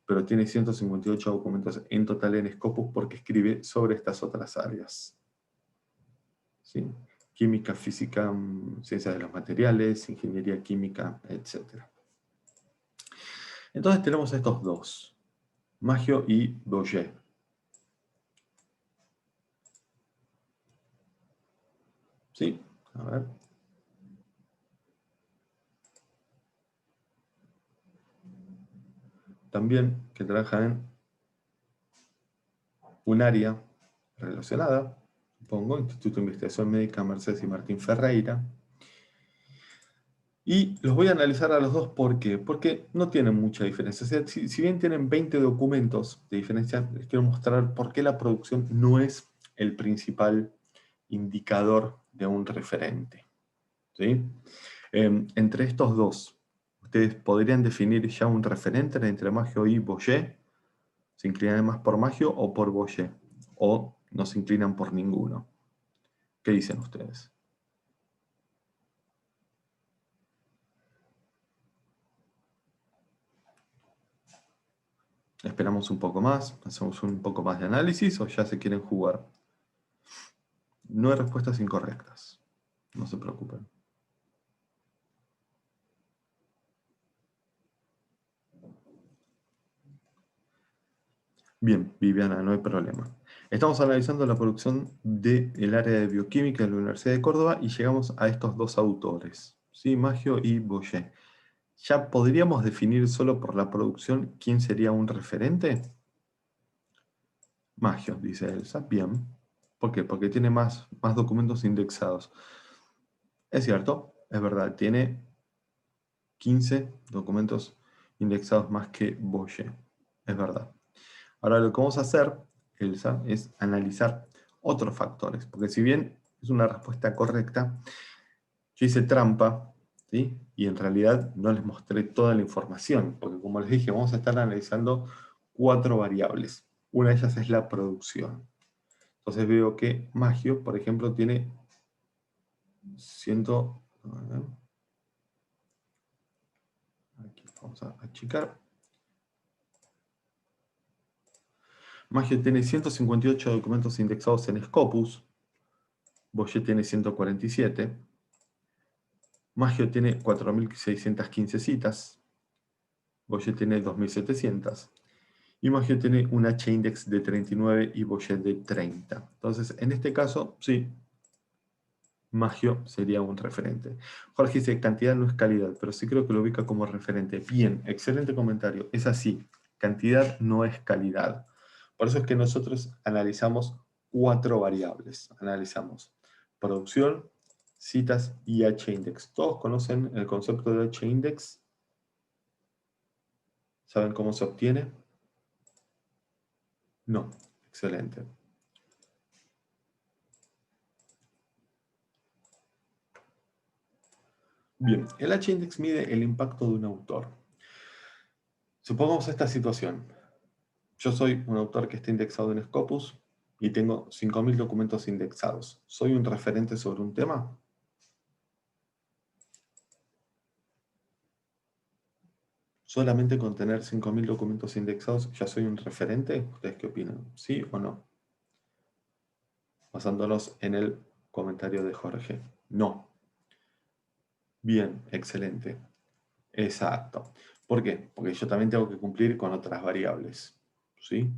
pero tiene 158 documentos en total en Scopus porque escribe sobre estas otras áreas, ¿sí? Química, física, ciencia de los materiales, ingeniería química, etc. Entonces tenemos estos dos, Maggio y Boyer. ¿Sí? A ver. También que trabajan en un área relacionada, pongo Instituto de Investigación Médica Mercedes y Martín Ferreira. Y los voy a analizar a los dos, ¿por qué? Porque no tienen mucha diferencia. O sea, si bien tienen 20 documentos de diferencia, les quiero mostrar por qué la producción no es el principal indicador de un referente, ¿sí? Entre estos dos, ¿ustedes podrían definir ya un referente entre Maggio y Boyer? ¿Se inclinan más por Maggio o por Boyer? ¿O no se inclinan por ninguno? ¿Qué dicen ustedes? ¿Esperamos un poco más? ¿Hacemos un poco más de análisis o ya se quieren jugar? No hay respuestas incorrectas. No se preocupen. Bien, Viviana, no hay problema. Estamos analizando la producción del área de bioquímica de la Universidad de Córdoba y llegamos a estos dos autores, ¿sí? Maggio y Boyer. ¿Ya podríamos definir solo por la producción quién sería un referente? Maggio, dice Elsa. Bien. ¿Por qué? Porque tiene más documentos indexados. Es cierto, es verdad, tiene 15 documentos indexados más que Boyer. Es verdad. Ahora lo que vamos a hacer, Elsa, es analizar otros factores, porque si bien es una respuesta correcta, yo hice trampa, ¿sí? Y en realidad no les mostré toda la información, porque como les dije, vamos a estar analizando 4 variables. Una de ellas es la producción. Entonces veo que Maggio, por ejemplo, tiene 100... Aquí vamos a achicar. Maggio tiene 158 documentos indexados en Scopus. Boyer tiene 147. Maggio tiene 4.615 citas. Boyer tiene 2.700. Y Maggio tiene un H-index de 39 y Boyer de 30. Entonces, en este caso, sí, Maggio sería un referente. Jorge dice, cantidad no es calidad, pero sí creo que lo ubica como referente. Bien, excelente comentario. Es así, cantidad no es calidad. Por eso es que nosotros analizamos 4 variables. Analizamos producción, citas y h-index. ¿Todos conocen el concepto de h-index? ¿Saben cómo se obtiene? No. Excelente. Bien, el h-index mide el impacto de un autor. Supongamos esta situación. Yo soy un autor que está indexado en Scopus y tengo 5.000 documentos indexados. ¿Soy un referente sobre un tema? ¿Solamente con tener 5.000 documentos indexados ya soy un referente? ¿Ustedes qué opinan? ¿Sí o no? Basándonos en el comentario de Jorge. No. Bien, excelente. Exacto. ¿Por qué? Porque yo también tengo que cumplir con otras variables. ¿Sí?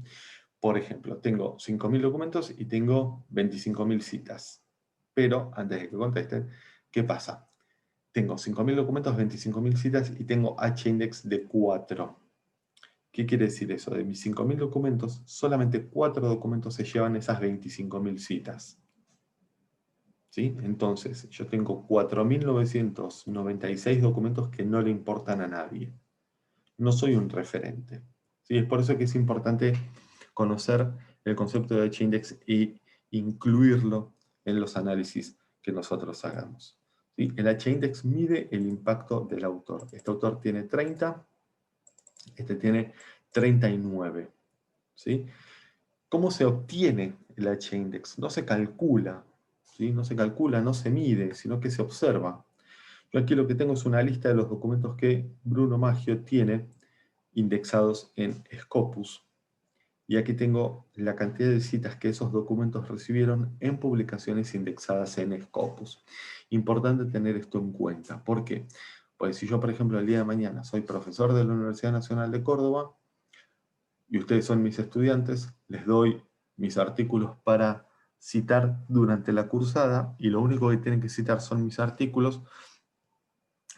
Por ejemplo, tengo 5.000 documentos y tengo 25.000 citas. Pero, antes de que contesten, ¿qué pasa? Tengo 5.000 documentos, 25.000 citas y tengo h-index de 4. ¿Qué quiere decir eso? De mis 5.000 documentos, solamente 4 documentos se llevan esas 25.000 citas. ¿Sí? Entonces, yo tengo 4.996 documentos que no le importan a nadie. No soy un referente. ¿Sí? Es por eso que es importante conocer el concepto de h-index y incluirlo en los análisis que nosotros hagamos. ¿Sí? El h-index mide el impacto del autor. Este autor tiene 30, este tiene 39. ¿Sí? ¿Cómo se obtiene el h-index? No se calcula, ¿sí? No se calcula, no se mide, sino que se observa. Yo aquí lo que tengo es una lista de los documentos que Bruno Maggio tiene indexados en Scopus. Y aquí tengo la cantidad de citas que esos documentos recibieron en publicaciones indexadas en Scopus. Importante tener esto en cuenta. ¿Por qué? Pues si yo, por ejemplo, el día de mañana soy profesor de la Universidad Nacional de Córdoba y ustedes son mis estudiantes, les doy mis artículos para citar durante la cursada y lo único que tienen que citar son mis artículos.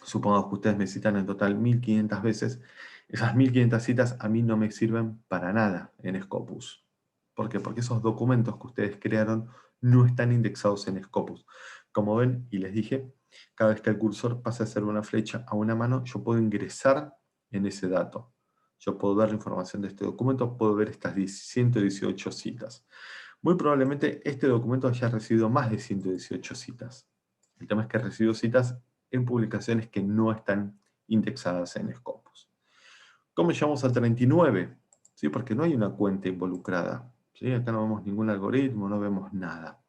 Supongamos que ustedes me citan en total 1.500 veces. Esas 1.500 citas a mí no me sirven para nada en Scopus. ¿Por qué? Porque esos documentos que ustedes crearon no están indexados en Scopus. Como ven, y les dije, cada vez que el cursor pasa a ser una flecha a una mano, yo puedo ingresar en ese dato. Yo puedo ver la información de este documento, puedo ver estas 118 citas. Muy probablemente este documento haya recibido más de 118 citas. El tema es que recibió citas en publicaciones que no están indexadas en Scopus. ¿Cómo llegamos al 39? ¿Sí? Porque no hay una cuenta involucrada. ¿Sí? Acá no vemos ningún algoritmo, no vemos nada.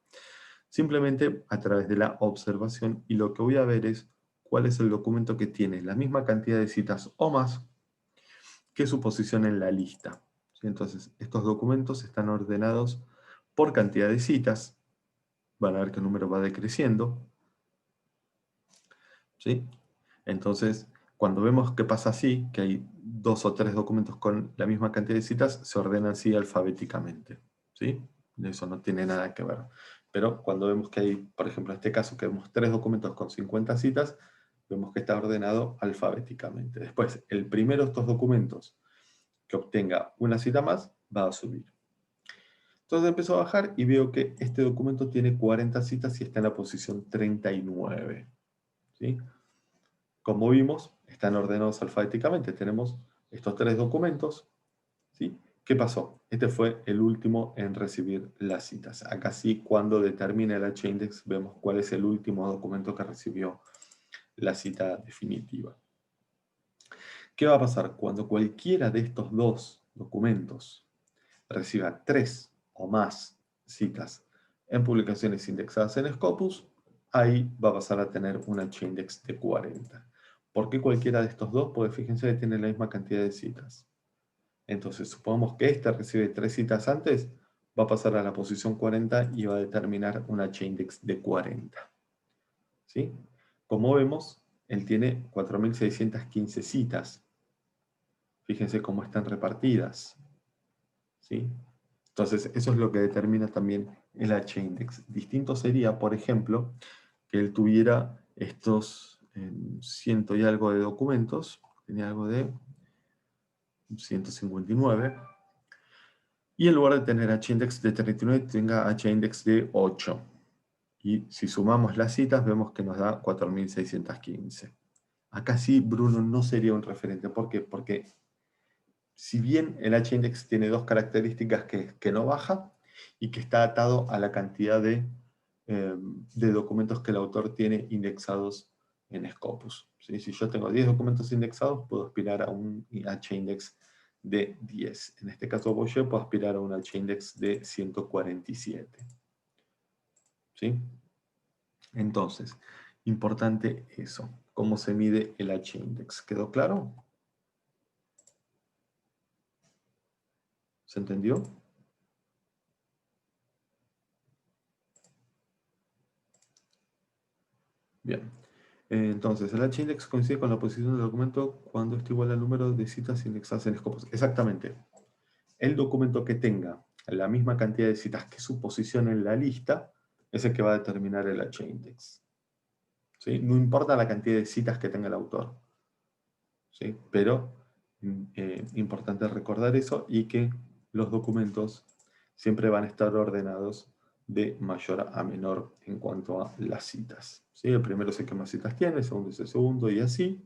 Simplemente a través de la observación, y lo que voy a ver es cuál es el documento que tiene la misma cantidad de citas o más que su posición en la lista. ¿Sí? Entonces, estos documentos están ordenados por cantidad de citas. Van a ver que el número va decreciendo. ¿Sí? Entonces, cuando vemos que pasa así, que hay 2 o 3 documentos con la misma cantidad de citas, se ordenan así alfabéticamente. ¿Sí? Eso no tiene nada que ver. Pero cuando vemos que hay, por ejemplo, en este caso, que vemos 3 documentos con 50 citas, vemos que está ordenado alfabéticamente. Después, el primero de estos documentos que obtenga una cita más, va a subir. Entonces empiezo a bajar y veo que este documento tiene 40 citas y está en la posición 39. ¿Sí? Como vimos, están ordenados alfabéticamente. Tenemos estos 3 documentos. ¿Sí? ¿Qué pasó? Este fue el último en recibir las citas. Acá sí, cuando determina el h-index, vemos cuál es el último documento que recibió la cita definitiva. ¿Qué va a pasar? Cuando cualquiera de estos 2 documentos reciba 3 o más citas en publicaciones indexadas en Scopus, ahí va a pasar a tener un h-index de 40. ¿Por qué cualquiera de estos dos? Porque fíjense que tiene la misma cantidad de citas. Entonces, supongamos que este recibe 3 citas antes, va a pasar a la posición 40 y va a determinar un h-index de 40. ¿Sí? Como vemos, él tiene 4.615 citas. Fíjense cómo están repartidas. ¿Sí? Entonces, eso es lo que determina también el h-index. Distinto sería, por ejemplo, que él tuviera estos 100 y algo de documentos, tenía algo de 159, y en lugar de tener h-index de 39, tenga h-index de 8. Y si sumamos las citas, vemos que nos da 4.615. Acá sí, Bruno no sería un referente. ¿Por qué? Porque si bien el H-index tiene dos características, que no baja y que está atado a la cantidad de documentos que el autor tiene indexados en Scopus. ¿Sí? Si yo tengo 10 documentos indexados, puedo aspirar a un H-index de 10. En este caso, Boyer puedo aspirar a un H-index de 147. ¿Sí? Entonces, importante eso. ¿Cómo se mide el H-index? ¿Quedó claro? ¿Se entendió? Bien. Entonces, el H-index coincide con la posición del documento cuando esto igual al número de citas indexadas en Scopus. Exactamente. El documento que tenga la misma cantidad de citas que su posición en la lista es el que va a determinar el H-index. ¿Sí? No importa la cantidad de citas que tenga el autor. ¿Sí? Pero importante recordar eso y que los documentos siempre van a estar ordenados de mayor a menor en cuanto a las citas. ¿Sí? El primero es el que más citas tiene, el segundo es el segundo y así.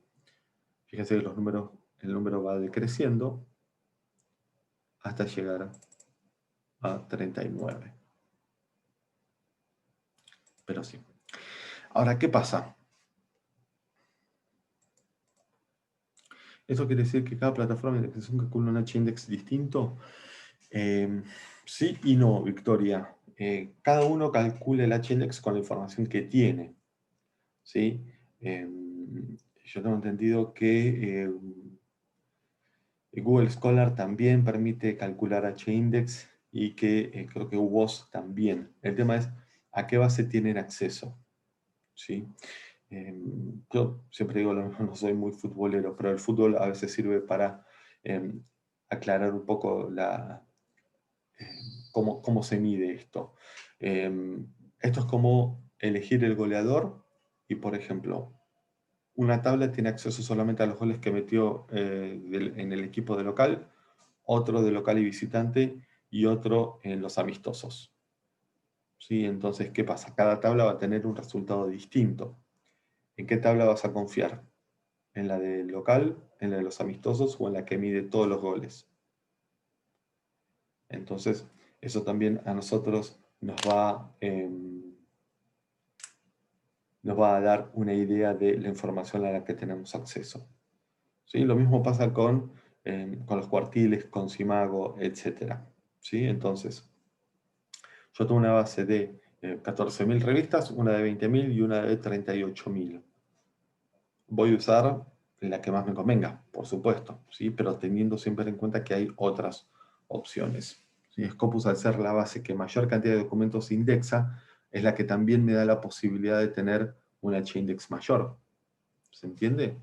Fíjense que el número va decreciendo hasta llegar a 39. Pero sí. Ahora, ¿qué pasa? ¿Eso quiere decir que cada plataforma de indexación calcula un H-index distinto? Sí y no, Victoria. Cada uno calcula el H-index con la información que tiene. ¿Sí? Yo tengo entendido que Google Scholar también permite calcular H-index y que creo que UOS también. El tema es a qué base tienen acceso. ¿Sí? Yo siempre digo lo mismo, no soy muy futbolero, pero el fútbol a veces sirve para aclarar un poco cómo se mide esto. Esto es como elegir el goleador y, por ejemplo, una tabla tiene acceso solamente a los goles que metió en el equipo de local, otro de local y visitante y otro en los amistosos. ¿Sí? Entonces, ¿qué pasa? Cada tabla va a tener un resultado distinto. ¿En qué tabla vas a confiar? ¿En la del local, en la de los amistosos o en la que mide todos los goles? Entonces, eso también a nosotros nos va a dar una idea de la información a la que tenemos acceso. ¿Sí? Lo mismo pasa con los cuartiles, con Simago, etc. ¿Sí? Entonces, yo tengo una base de 14.000 revistas, una de 20.000 y una de 38.000. Voy a usar la que más me convenga, por supuesto, ¿sí? Pero teniendo siempre en cuenta que hay otras opciones. ¿Sí? Scopus, al ser la base que mayor cantidad de documentos indexa, es la que también me da la posibilidad de tener un H-index mayor. ¿Se entiende?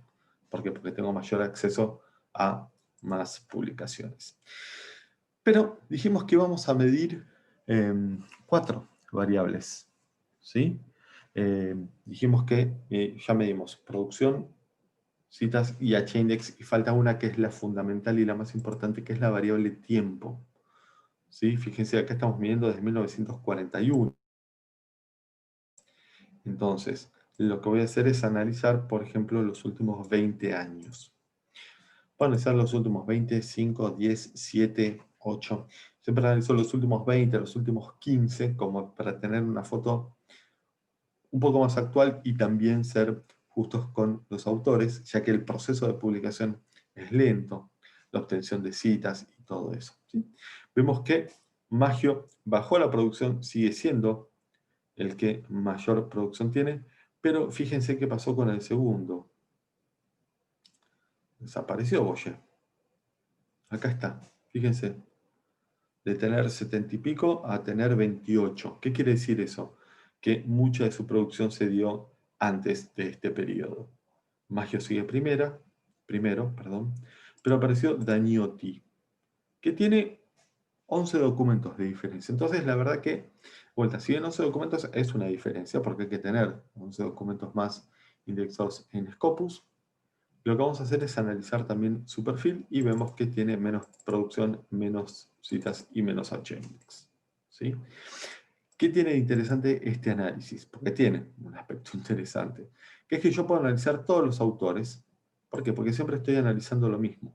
¿Por qué? Porque tengo mayor acceso a más publicaciones. Pero dijimos que íbamos a medir 4 variables. ¿Sí? Dijimos que ya medimos producción, citas y H-index, y falta una que es la fundamental y la más importante, que es la variable tiempo. ¿Sí? Fíjense, acá estamos midiendo desde 1941. Entonces, lo que voy a hacer es analizar, por ejemplo, los últimos 20 años. Voy a analizar los últimos 20, 5, 10, 7, 8. Siempre analizo los últimos 20, los últimos 15, como para tener una foto un poco más actual y también ser justos con los autores, ya que el proceso de publicación es lento, la obtención de citas y todo eso. ¿Sí? Vemos que Maggio bajó la producción, sigue siendo el que mayor producción tiene, pero fíjense qué pasó con el segundo. Desapareció Boyer. Acá está, fíjense. De tener 70 y pico a tener 28. ¿Qué quiere decir eso? Que mucha de su producción se dio antes de este periodo. Maggio sigue primero, pero apareció Dagnotti, que tiene 11 documentos de diferencia. Entonces, la verdad que, si bien 11 documentos es una diferencia, porque hay que tener 11 documentos más indexados en Scopus. Lo que vamos a hacer es analizar también su perfil y vemos que tiene menos producción, menos citas y menos H-index. ¿Sí? ¿Qué tiene de interesante este análisis? Porque tiene un aspecto interesante, que es que yo puedo analizar todos los autores. ¿Por qué? Porque siempre estoy analizando lo mismo.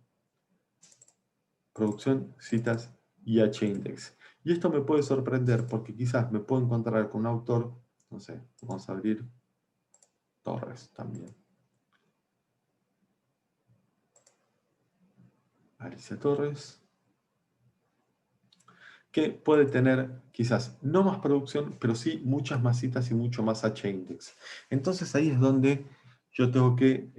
Producción, citas y H-index. Y esto me puede sorprender porque quizás me puedo encontrar con un autor, no sé, vamos a abrir Torres también. Alicia Torres, que puede tener quizás no más producción, pero sí muchas más citas y mucho más H-index. Entonces ahí es donde yo tengo que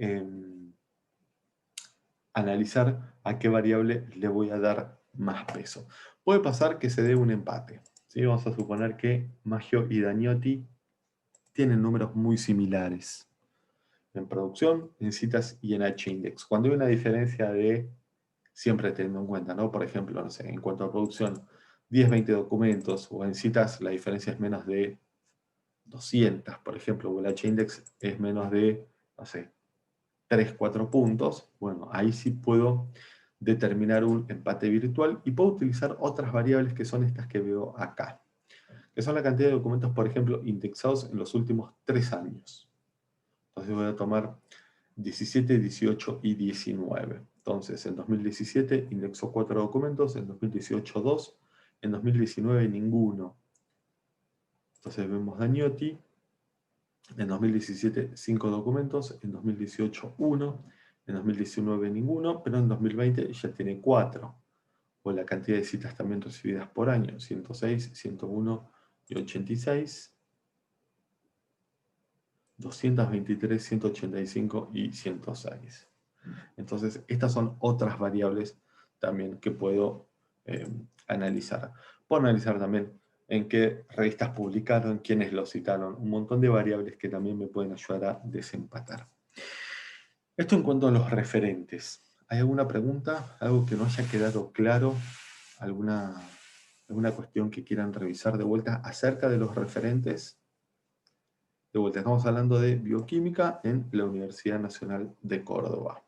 analizar a qué variable le voy a dar más peso. Puede pasar que se dé un empate. ¿Sí? Vamos a suponer que Maggio y Dagnotti tienen números muy similares en producción, en citas y en H-index. Cuando hay una diferencia de, siempre teniendo en cuenta, ¿no? Por ejemplo, no sé, en cuanto a producción, 10, 20 documentos, o en citas la diferencia es menos de 200, por ejemplo, o el H-index es menos de, no sé, 3, 4 puntos, bueno, ahí sí puedo determinar un empate virtual y puedo utilizar otras variables que son estas que veo acá, que son la cantidad de documentos, por ejemplo, indexados en los últimos 3 años. Entonces voy a tomar 17, 18 y 19. Entonces, en 2017 indexó 4 documentos, en 2018 2, en 2019 ninguno. Entonces vemos Dagnotti, en 2017 5 documentos, en 2018 1, en 2019 ninguno, pero en 2020 ya tiene 4. O la cantidad de citas también recibidas por año, 106, 101 y 86. 223, 185 y 106. Entonces, estas son otras variables también que puedo analizar. Puedo analizar también en qué revistas publicaron, quiénes lo citaron, un montón de variables que también me pueden ayudar a desempatar. Esto en cuanto a los referentes. ¿Hay alguna pregunta? ¿Algo que no haya quedado claro? ¿Alguna cuestión que quieran revisar de vuelta acerca de los referentes? De vuelta, estamos hablando de bioquímica en la Universidad Nacional de Córdoba.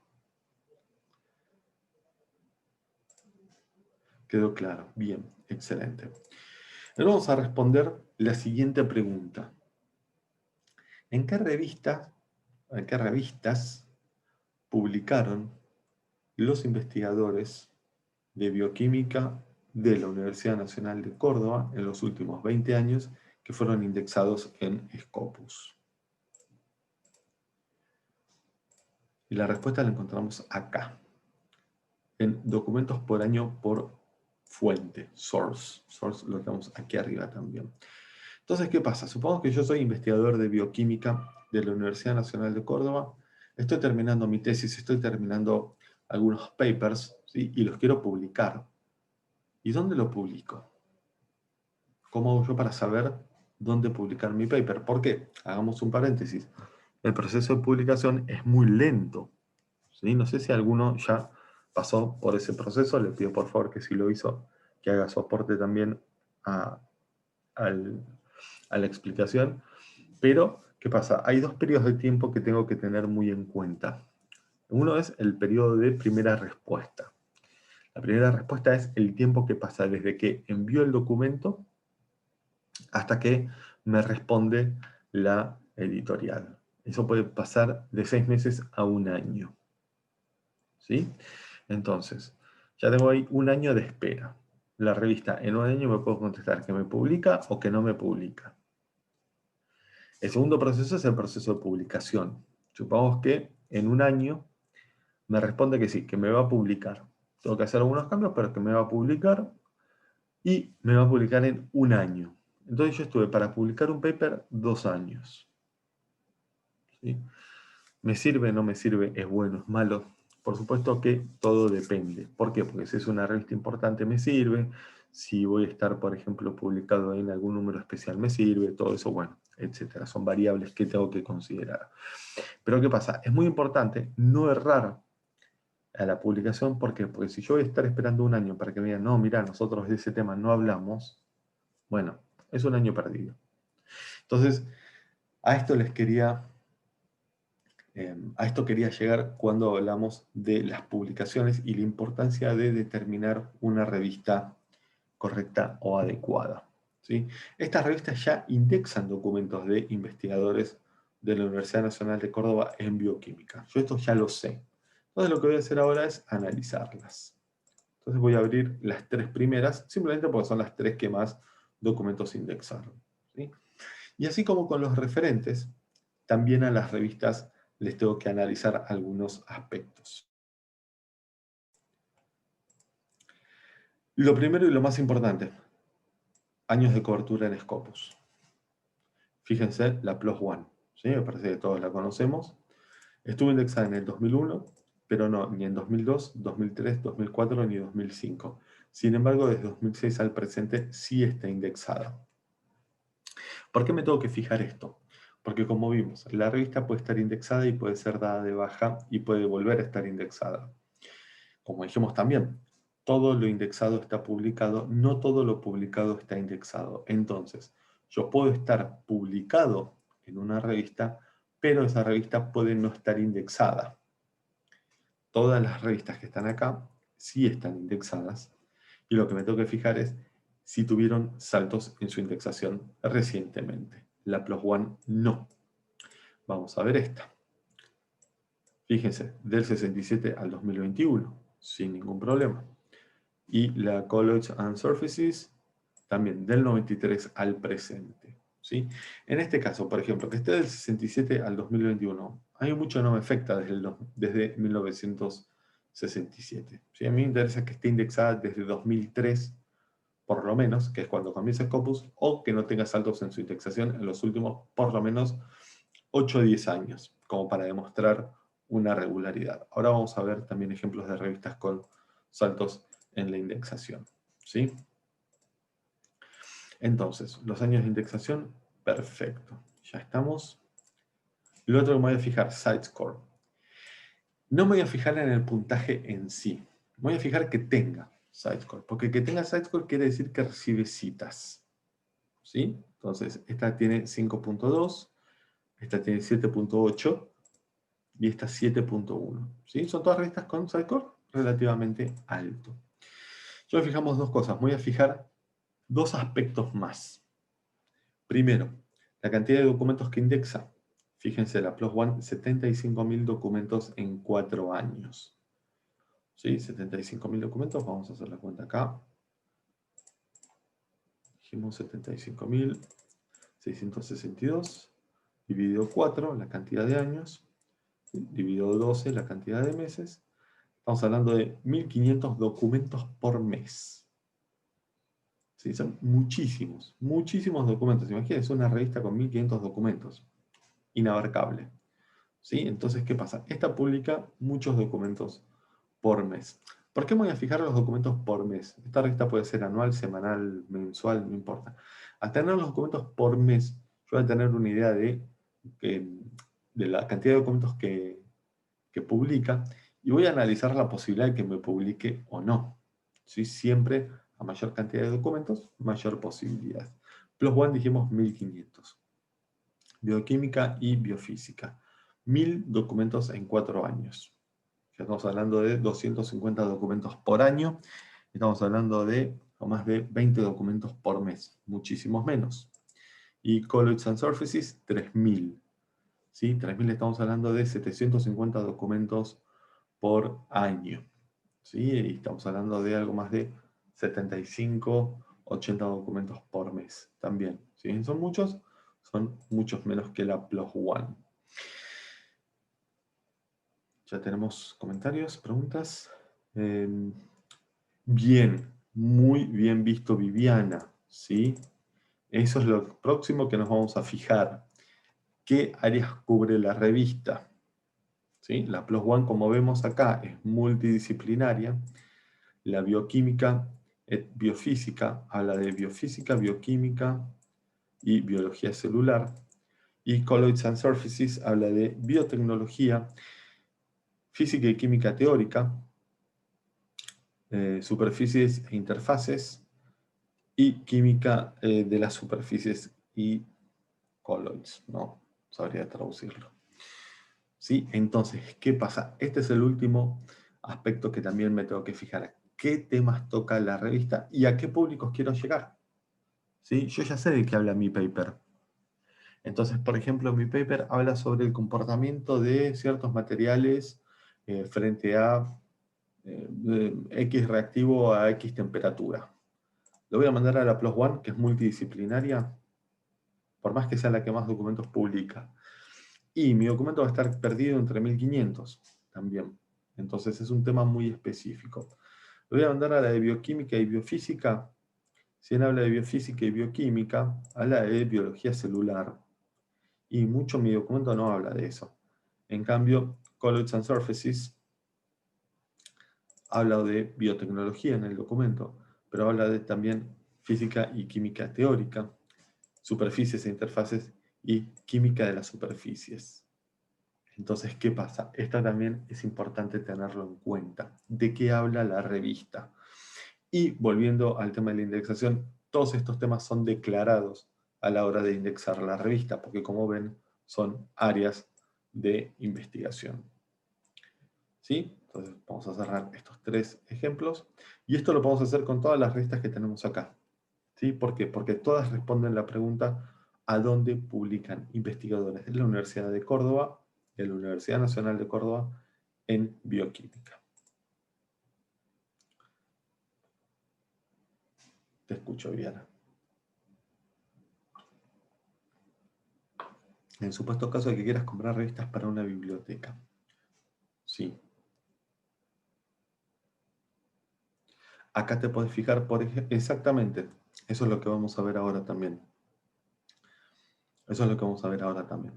¿Quedó claro? Bien, excelente. Ahora vamos a responder la siguiente pregunta. ¿En qué revistas publicaron los investigadores de bioquímica de la Universidad Nacional de Córdoba en los últimos 20 años que fueron indexados en Scopus? Y la respuesta la encontramos acá, en documentos por año por fuente, source. Source lo tenemos aquí arriba también. Entonces, ¿qué pasa? Supongamos que yo soy investigador de bioquímica de la Universidad Nacional de Córdoba, estoy terminando mi tesis, estoy terminando algunos papers, ¿sí? Y los quiero publicar. ¿Y dónde lo publico? ¿Cómo hago yo para saber dónde publicar mi paper? ¿Por qué? Hagamos un paréntesis. El proceso de publicación es muy lento, ¿sí? No sé si alguno ya pasó por ese proceso, le pido por favor que si lo hizo, que haga soporte también a la explicación. Pero, ¿qué pasa? Hay dos periodos de tiempo que tengo que tener muy en cuenta. Uno es el periodo de primera respuesta. La primera respuesta es el tiempo que pasa desde que envío el documento hasta que me responde la editorial. Eso puede pasar de 6 meses a 1 año. ¿Sí? Entonces, ya tengo ahí 1 año de espera. La revista en 1 año me puedo contestar que me publica o que no me publica. El segundo proceso es el proceso de publicación. Supongamos que en 1 año me responde que sí, que me va a publicar. Tengo que hacer algunos cambios, pero que me va a publicar y me va a publicar en 1 año. Entonces yo estuve para publicar un paper 2 años. ¿Sí? ¿Me sirve? ¿No me sirve? ¿Es bueno? ¿Es malo? Por supuesto que todo depende. ¿Por qué? Porque si es una revista importante me sirve. Si voy a estar, por ejemplo, publicado en algún número especial me sirve. Todo eso, bueno, etcétera. Son variables que tengo que considerar. Pero ¿qué pasa? Es muy importante no errar a la publicación. ¿Por qué? Porque si yo voy a estar esperando 1 año para que me digan, no, mira, nosotros de ese tema no hablamos, bueno, es 1 año perdido. Entonces, a esto quería llegar cuando hablamos de las publicaciones y la importancia de determinar una revista correcta o adecuada. ¿sí? Estas revistas ya indexan documentos de investigadores de la Universidad Nacional de Córdoba en bioquímica. Yo esto ya lo sé. Entonces lo que voy a hacer ahora es analizarlas. Entonces voy a abrir las tres primeras, simplemente porque son las tres que más documentos indexaron, ¿sí? Y así como con los referentes, también a las revistas les tengo que analizar algunos aspectos. Lo primero y lo más importante, años de cobertura en Scopus. Fíjense, la PLOS ONE, ¿sí? Me parece que todos la conocemos. Estuvo indexada en el 2001, pero no, ni en 2002, 2003, 2004 ni 2005. Sin embargo, desde 2006 al presente sí está indexada. ¿Por qué me tengo que fijar esto? Porque como vimos, la revista puede estar indexada y puede ser dada de baja y puede volver a estar indexada. Como dijimos también, todo lo indexado está publicado, no todo lo publicado está indexado. Entonces, yo puedo estar publicado en una revista, pero esa revista puede no estar indexada. Todas las revistas que están acá sí están indexadas, y lo que me tengo que fijar es si tuvieron saltos en su indexación recientemente. La PLOS ONE no. Vamos a ver esta. Fíjense, del 67 al 2021, sin ningún problema. Y la Colloids and Surfaces, también del 93 al presente, ¿sí? En este caso, por ejemplo, que esté del 67 al 2021, a mí mucho no me afecta desde 1967. ¿Sí? A mí me interesa que esté indexada desde 2003, por lo menos, que es cuando comienza Scopus, o que no tenga saltos en su indexación en los últimos, por lo menos, 8 o 10 años, como para demostrar una regularidad. Ahora vamos a ver también ejemplos de revistas con saltos en la indexación, ¿sí? Entonces, los años de indexación, perfecto. Ya estamos. Lo otro que me voy a fijar, SiteScore. No me voy a fijar en el puntaje en sí. Me voy a fijar que tenga SiteScore, porque que tenga SiteScore quiere decir que recibe citas, ¿sí? Entonces, esta tiene 5.2, esta tiene 7.8 y esta 7.1, ¿sí? Son todas revistas con SiteScore relativamente alto. Yo me fijamos dos cosas. Me voy a fijar dos aspectos más. Primero, la cantidad de documentos que indexa. Fíjense, la PLOS ONE, 75.000 documentos en 4 años. ¿Sí? 75.000 documentos, vamos a hacer la cuenta acá. Dijimos 75.662, dividido 4, la cantidad de años, ¿sí? Dividido 12, la cantidad de meses. Estamos hablando de 1.500 documentos por mes. ¿Sí? Son muchísimos, muchísimos documentos. Imagínense una revista con 1.500 documentos. Inabarcable. ¿Sí? Entonces, ¿qué pasa? Esta publica muchos documentos por mes. ¿Por qué me voy a fijar los documentos por mes? Esta revista puede ser anual, semanal, mensual, no importa. Al tener los documentos por mes, yo voy a tener una idea de la cantidad de documentos que publica y voy a analizar la posibilidad de que me publique o no. ¿Sí? Siempre a mayor cantidad de documentos, mayor posibilidad. PLOS ONE dijimos 1.500. Bioquímica y biofísica. 1.000 documentos en 4 años. Ya estamos hablando de 250 documentos por año. Estamos hablando de no más de 20 documentos por mes. Muchísimos menos. Y Colloids and Surfaces, 3.000. ¿Sí? 3.000 estamos hablando de 750 documentos por año. ¿Sí? Y estamos hablando de algo más de 75, 80 documentos por mes. También. ¿Sí? Son muchos menos que la PLOS ONE. Ya tenemos comentarios, preguntas. Bien, muy bien visto, Viviana. ¿Sí? Eso es lo próximo que nos vamos a fijar. ¿Qué áreas cubre la revista? ¿Sí? La PLOS ONE, como vemos acá, es multidisciplinaria. La bioquímica, biofísica, habla de biofísica, bioquímica y biología celular. Y Colloids and Surfaces habla de biotecnología, física y química teórica, superficies e interfaces, y química de las superficies y colloids, no sabría traducirlo. ¿Sí? Entonces, ¿qué pasa? Este es el último aspecto que también me tengo que fijar. ¿Qué temas toca la revista y a qué públicos quiero llegar? ¿Sí? Yo ya sé de qué habla mi paper. Entonces, por ejemplo, mi paper habla sobre el comportamiento de ciertos materiales frente a X reactivo a X temperatura. Lo voy a mandar a la PLOS ONE, que es multidisciplinaria, por más que sea la que más documentos publica. Y mi documento va a estar perdido entre 1500 también. Entonces es un tema muy específico. Lo voy a mandar a la de bioquímica y biofísica. Si él habla de biofísica y bioquímica, habla de biología celular. Y mucho mi documento no habla de eso. En cambio, Colloids and Surfaces habla de biotecnología en el documento, pero habla de también física y química teórica, superficies e interfaces y química de las superficies. Entonces, ¿qué pasa? Esto también es importante tenerlo en cuenta. ¿De qué habla la revista? Y volviendo al tema de la indexación, todos estos temas son declarados a la hora de indexar la revista, porque como ven, son áreas de investigación. ¿Sí? Entonces vamos a cerrar estos 3 ejemplos. Y esto lo podemos hacer con todas las revistas que tenemos acá. ¿Sí? ¿Por qué? Porque todas responden la pregunta ¿a dónde publican investigadores de la Universidad de Córdoba, de la Universidad Nacional de Córdoba, en bioquímica? Te escucho, Viviana. En supuesto caso de que quieras comprar revistas para una biblioteca. Sí. Acá te puedes fijar, por ejemplo, exactamente. Eso es lo que vamos a ver ahora también. Eso es lo que vamos a ver ahora también.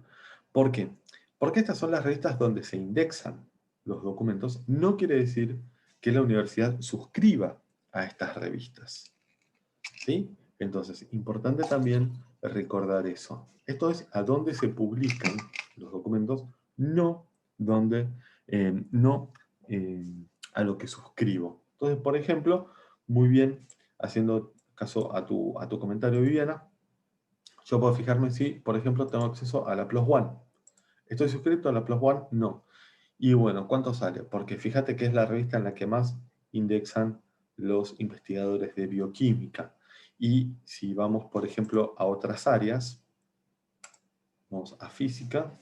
¿Por qué? Porque estas son las revistas donde se indexan los documentos. No quiere decir que la universidad suscriba a estas revistas. ¿Sí? Entonces, importante también recordar eso. Esto es a dónde se publican los documentos, no, donde, no a lo que suscribo. Entonces, por ejemplo, muy bien, haciendo caso a tu comentario, Viviana, yo puedo fijarme si, por ejemplo, tengo acceso a la PLOS ONE. ¿Estoy suscrito a la PLOS ONE? No. Y bueno, ¿cuánto sale? Porque fíjate que es la revista en la que más indexan los investigadores de bioquímica. Y si vamos, por ejemplo, a otras áreas, vamos a física,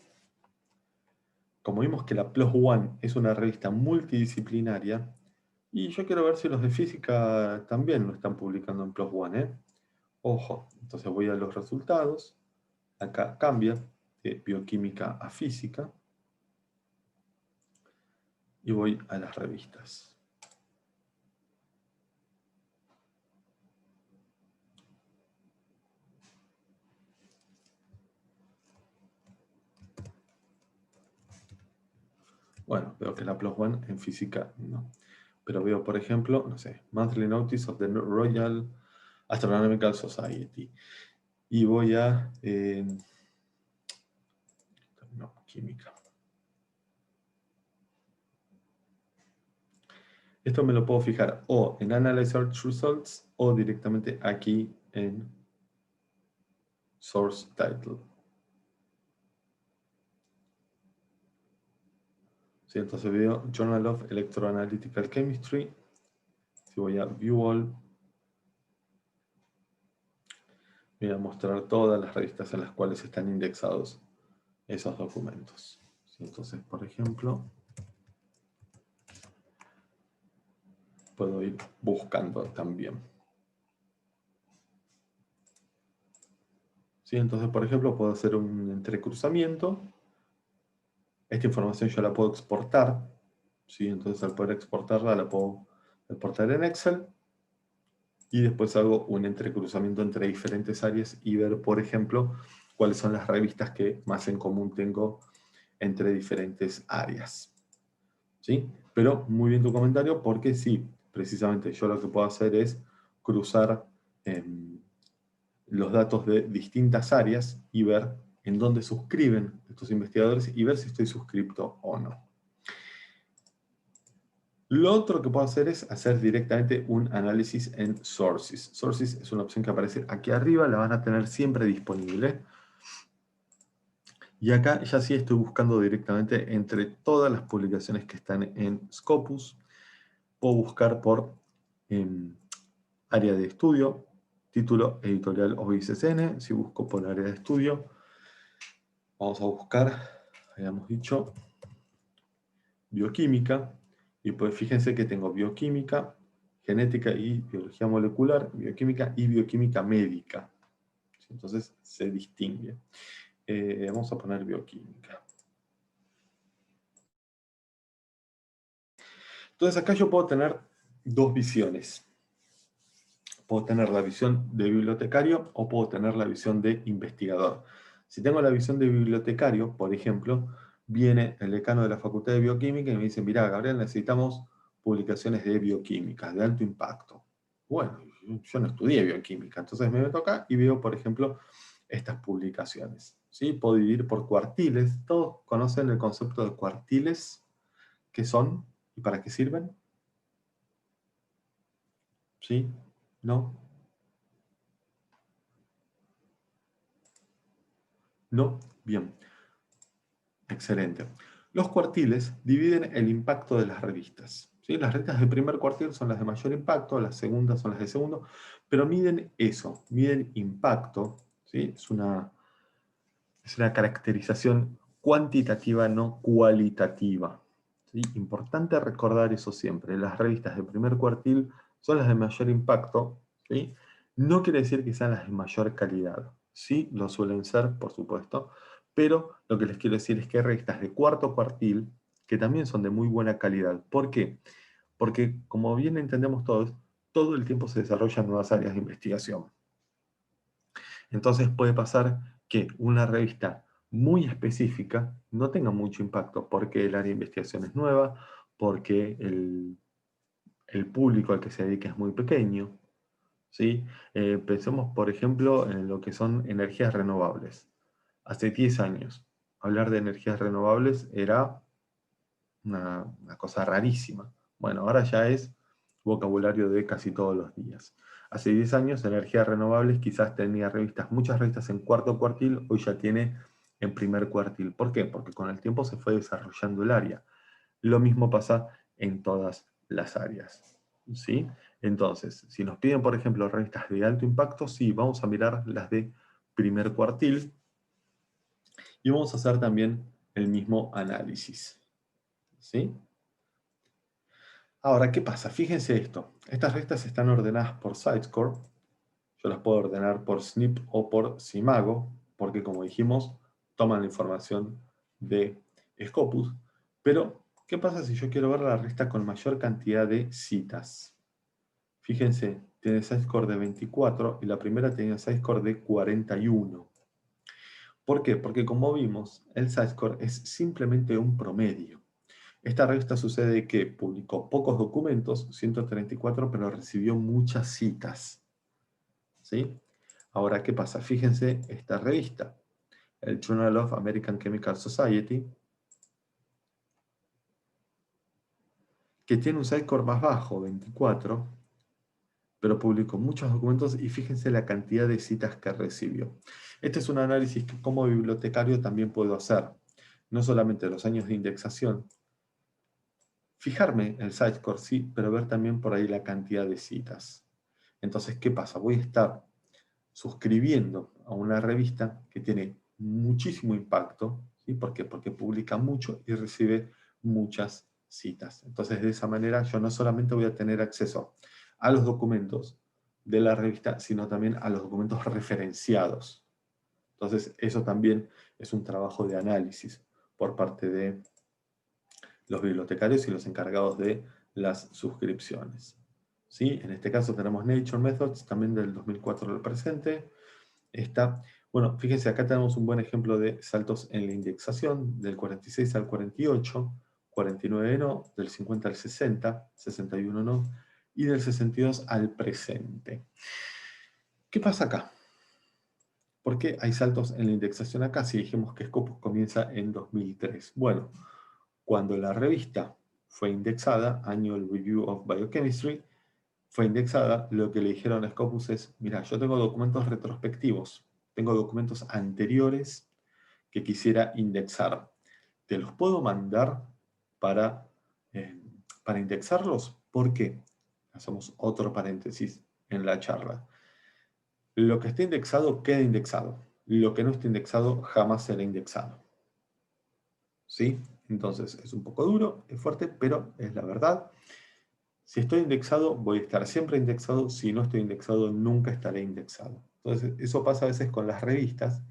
como vimos que la PLOS ONE es una revista multidisciplinaria, y yo quiero ver si los de física también lo están publicando en PLOS ONE, ¿eh? Ojo, entonces voy a los resultados, acá cambia de bioquímica a física, y voy a las revistas. Bueno, veo que la PLOS ONE en física no. Pero veo, por ejemplo, no sé, Monthly Notice of the Royal Astronomical Society. Y voy a... no, química. Esto me lo puedo fijar o en Analyze Search Results o directamente aquí en Source Title. ¿Sí? Entonces veo Journal of Electroanalytical Chemistry. Si voy a View All, voy a mostrar todas las revistas en las cuales están indexados esos documentos. ¿Sí? Entonces, por ejemplo, puedo ir buscando también. ¿Sí? Entonces, por ejemplo, puedo hacer un entrecruzamiento. Esta información yo la puedo exportar. ¿Sí? Entonces, al poder exportarla, la puedo exportar en Excel. Y después hago un entrecruzamiento entre diferentes áreas y ver, por ejemplo, cuáles son las revistas que más en común tengo entre diferentes áreas. ¿Sí? Pero muy bien tu comentario, porque sí, precisamente yo lo que puedo hacer es cruzar los datos de distintas áreas y ver en dónde suscriben estos investigadores y ver si estoy suscripto o no. Lo otro que puedo hacer es hacer directamente un análisis en Sources. Sources es una opción que aparece aquí arriba, la van a tener siempre disponible. Y acá ya sí estoy buscando directamente entre todas las publicaciones que están en Scopus. Puedo buscar por área de estudio, título editorial o ISSN. Si busco por área de estudio, vamos a buscar, habíamos dicho, bioquímica, y pues fíjense que tengo bioquímica, genética y biología molecular, bioquímica y bioquímica médica. Entonces se distingue. Vamos a poner bioquímica. Entonces acá yo puedo tener dos visiones. Puedo tener la visión de bibliotecario o puedo tener la visión de investigador. Si tengo la visión de bibliotecario, por ejemplo, viene el decano de la Facultad de Bioquímica y me dice, mirá, Gabriel, necesitamos publicaciones de bioquímica, de alto impacto. Bueno, yo no estudié bioquímica, entonces me toca y veo, por ejemplo, estas publicaciones. ¿Sí? Puedo dividir por cuartiles. ¿Todos conocen el concepto de cuartiles? ¿Qué son y para qué sirven? ¿Sí? ¿No? ¿No? Bien. Excelente. Los cuartiles dividen el impacto de las revistas. ¿Sí? Las revistas de primer cuartil son las de mayor impacto, las segundas son las de segundo, pero miden eso, miden impacto. ¿Sí? Es una caracterización cuantitativa, no cualitativa. ¿Sí? Importante recordar eso siempre. Las revistas de primer cuartil son las de mayor impacto. ¿Sí? No quiere decir que sean las de mayor calidad. Sí, lo suelen ser, por supuesto, pero lo que les quiero decir es que hay revistas de cuarto cuartil que también son de muy buena calidad. ¿Por qué? Porque, como bien entendemos todos, todo el tiempo se desarrollan nuevas áreas de investigación. Entonces puede pasar que una revista muy específica no tenga mucho impacto porque el área de investigación es nueva, porque el público al que se dedica es muy pequeño. ¿Sí? Pensemos, por ejemplo, en lo que son energías renovables. Hace 10 años, hablar de energías renovables era una cosa rarísima. Bueno, ahora ya es vocabulario de casi todos los días. Hace 10 años, energías renovables quizás tenía revistas, muchas revistas en cuarto cuartil, hoy ya tiene en primer cuartil. ¿Por qué? Porque con el tiempo se fue desarrollando el área. Lo mismo pasa en todas las áreas. ¿Sí? Entonces, si nos piden, por ejemplo, revistas de alto impacto, sí, vamos a mirar las de primer cuartil y vamos a hacer también el mismo análisis. ¿Sí? Ahora, ¿qué pasa? Fíjense esto. Estas revistas están ordenadas por Sitescore. Yo las puedo ordenar por SNP o por Simago, porque como dijimos, toman la información de Scopus. Pero, ¿qué pasa si yo quiero ver la revista con mayor cantidad de citas? Fíjense, tiene Sitescore de 24 y la primera tenía Sitescore de 41. ¿Por qué? Porque como vimos, el Sitescore es simplemente un promedio. Esta revista sucede que publicó pocos documentos, 134, pero recibió muchas citas. ¿Sí? Ahora, ¿qué pasa? Fíjense esta revista, el Journal of American Chemical Society, que tiene un score más bajo, 24, pero publicó muchos documentos y fíjense la cantidad de citas que recibió. Este es un análisis que como bibliotecario también puedo hacer, no solamente los años de indexación, fijarme el sitescore, sí, pero ver también por ahí la cantidad de citas. Entonces, ¿qué pasa? Voy a estar suscribiendo a una revista que tiene muchísimo impacto, ¿sí? ¿Por qué? Porque publica mucho y recibe muchas citas. Entonces, de esa manera, yo no solamente voy a tener acceso a los documentos de la revista, sino también a los documentos referenciados. Entonces, eso también es un trabajo de análisis por parte de los bibliotecarios y los encargados de las suscripciones. ¿Sí? En este caso tenemos Nature Methods, también del 2004 al presente. Bueno, fíjense, acá tenemos un buen ejemplo de saltos en la indexación, del 46 al 48, 49 no, del 50 al 60, 61 no, y del 62 al presente. ¿Qué pasa acá? ¿Por qué hay saltos en la indexación acá si dijimos que Scopus comienza en 2003? Bueno, cuando la revista fue indexada, Annual Review of Biochemistry, fue indexada, lo que le dijeron a Scopus es, mira, yo tengo documentos retrospectivos, tengo documentos anteriores que quisiera indexar. ¿Te los puedo mandar para, eh, para indexarlos? ¿Por qué? Hacemos otro paréntesis en la charla. Lo que esté indexado queda indexado. Lo que no esté indexado jamás será indexado. ¿Sí? Entonces es un poco duro, es fuerte, pero es la verdad. Si estoy indexado, voy a estar siempre indexado. Si no estoy indexado, nunca estaré indexado. Entonces, eso pasa a veces con las revistas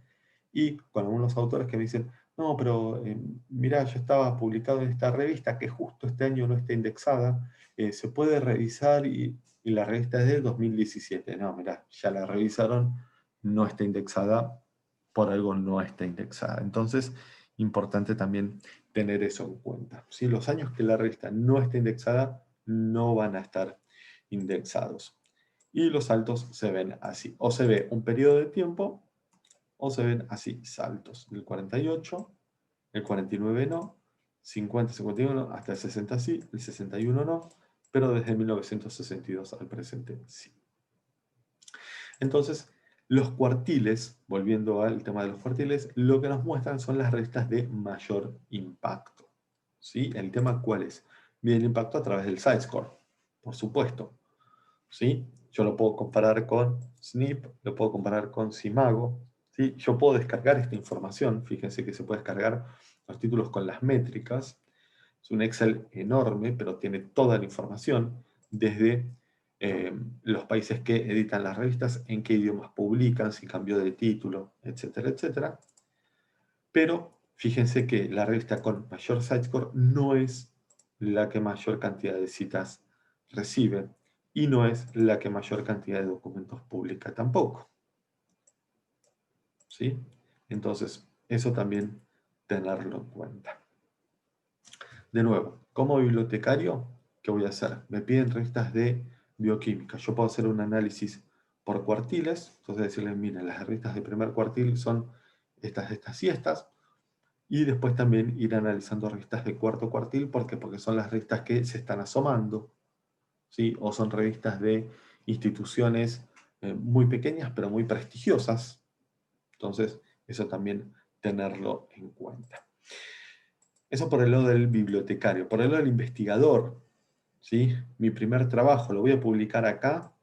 y con algunos autores que me dicen, no, pero mirá, yo estaba publicado en esta revista que justo este año no está indexada. Se puede revisar y la revista es del 2017. No, mirá, ya la revisaron, no está indexada, por algo no está indexada. Entonces, importante también tener eso en cuenta. Si los años que la revista no está indexada, no van a estar indexados. Y los saltos se ven así. O se ve un periodo de tiempo, o se ven así saltos. El 48, el 49 no, 50, 51, hasta el 60 sí, el 61 no, pero desde 1962 al presente sí. Entonces, los cuartiles, volviendo al tema de los cuartiles, lo que nos muestran son las revistas de mayor impacto. ¿Sí? ¿El tema cuál es? Mide el impacto a través del site-score, por supuesto. ¿Sí? Yo lo puedo comparar con Snip, lo puedo comparar con Simago. ¿Sí? Yo puedo descargar esta información. Fíjense que se puede descargar los títulos con las métricas. Es un Excel enorme, pero tiene toda la información, desde los países que editan las revistas, en qué idiomas publican, si cambió de título, etcétera, etcétera. Pero fíjense que la revista con mayor site-score no es la que mayor cantidad de citas recibe y no es la que mayor cantidad de documentos publica tampoco. ¿Sí? Entonces, eso también tenerlo en cuenta. De nuevo, como bibliotecario, ¿qué voy a hacer? Me piden revistas de bioquímica. Yo puedo hacer un análisis por cuartiles, entonces decirles, miren, las revistas de primer cuartil son estas y estas, y después también ir analizando revistas de cuarto cuartil, ¿por qué? Porque son las revistas que se están asomando, ¿sí? O son revistas de instituciones muy pequeñas, pero muy prestigiosas. Entonces, eso también tenerlo en cuenta. Eso por el lado del bibliotecario. Por el lado del investigador, ¿sí? Mi primer trabajo lo voy a publicar acá,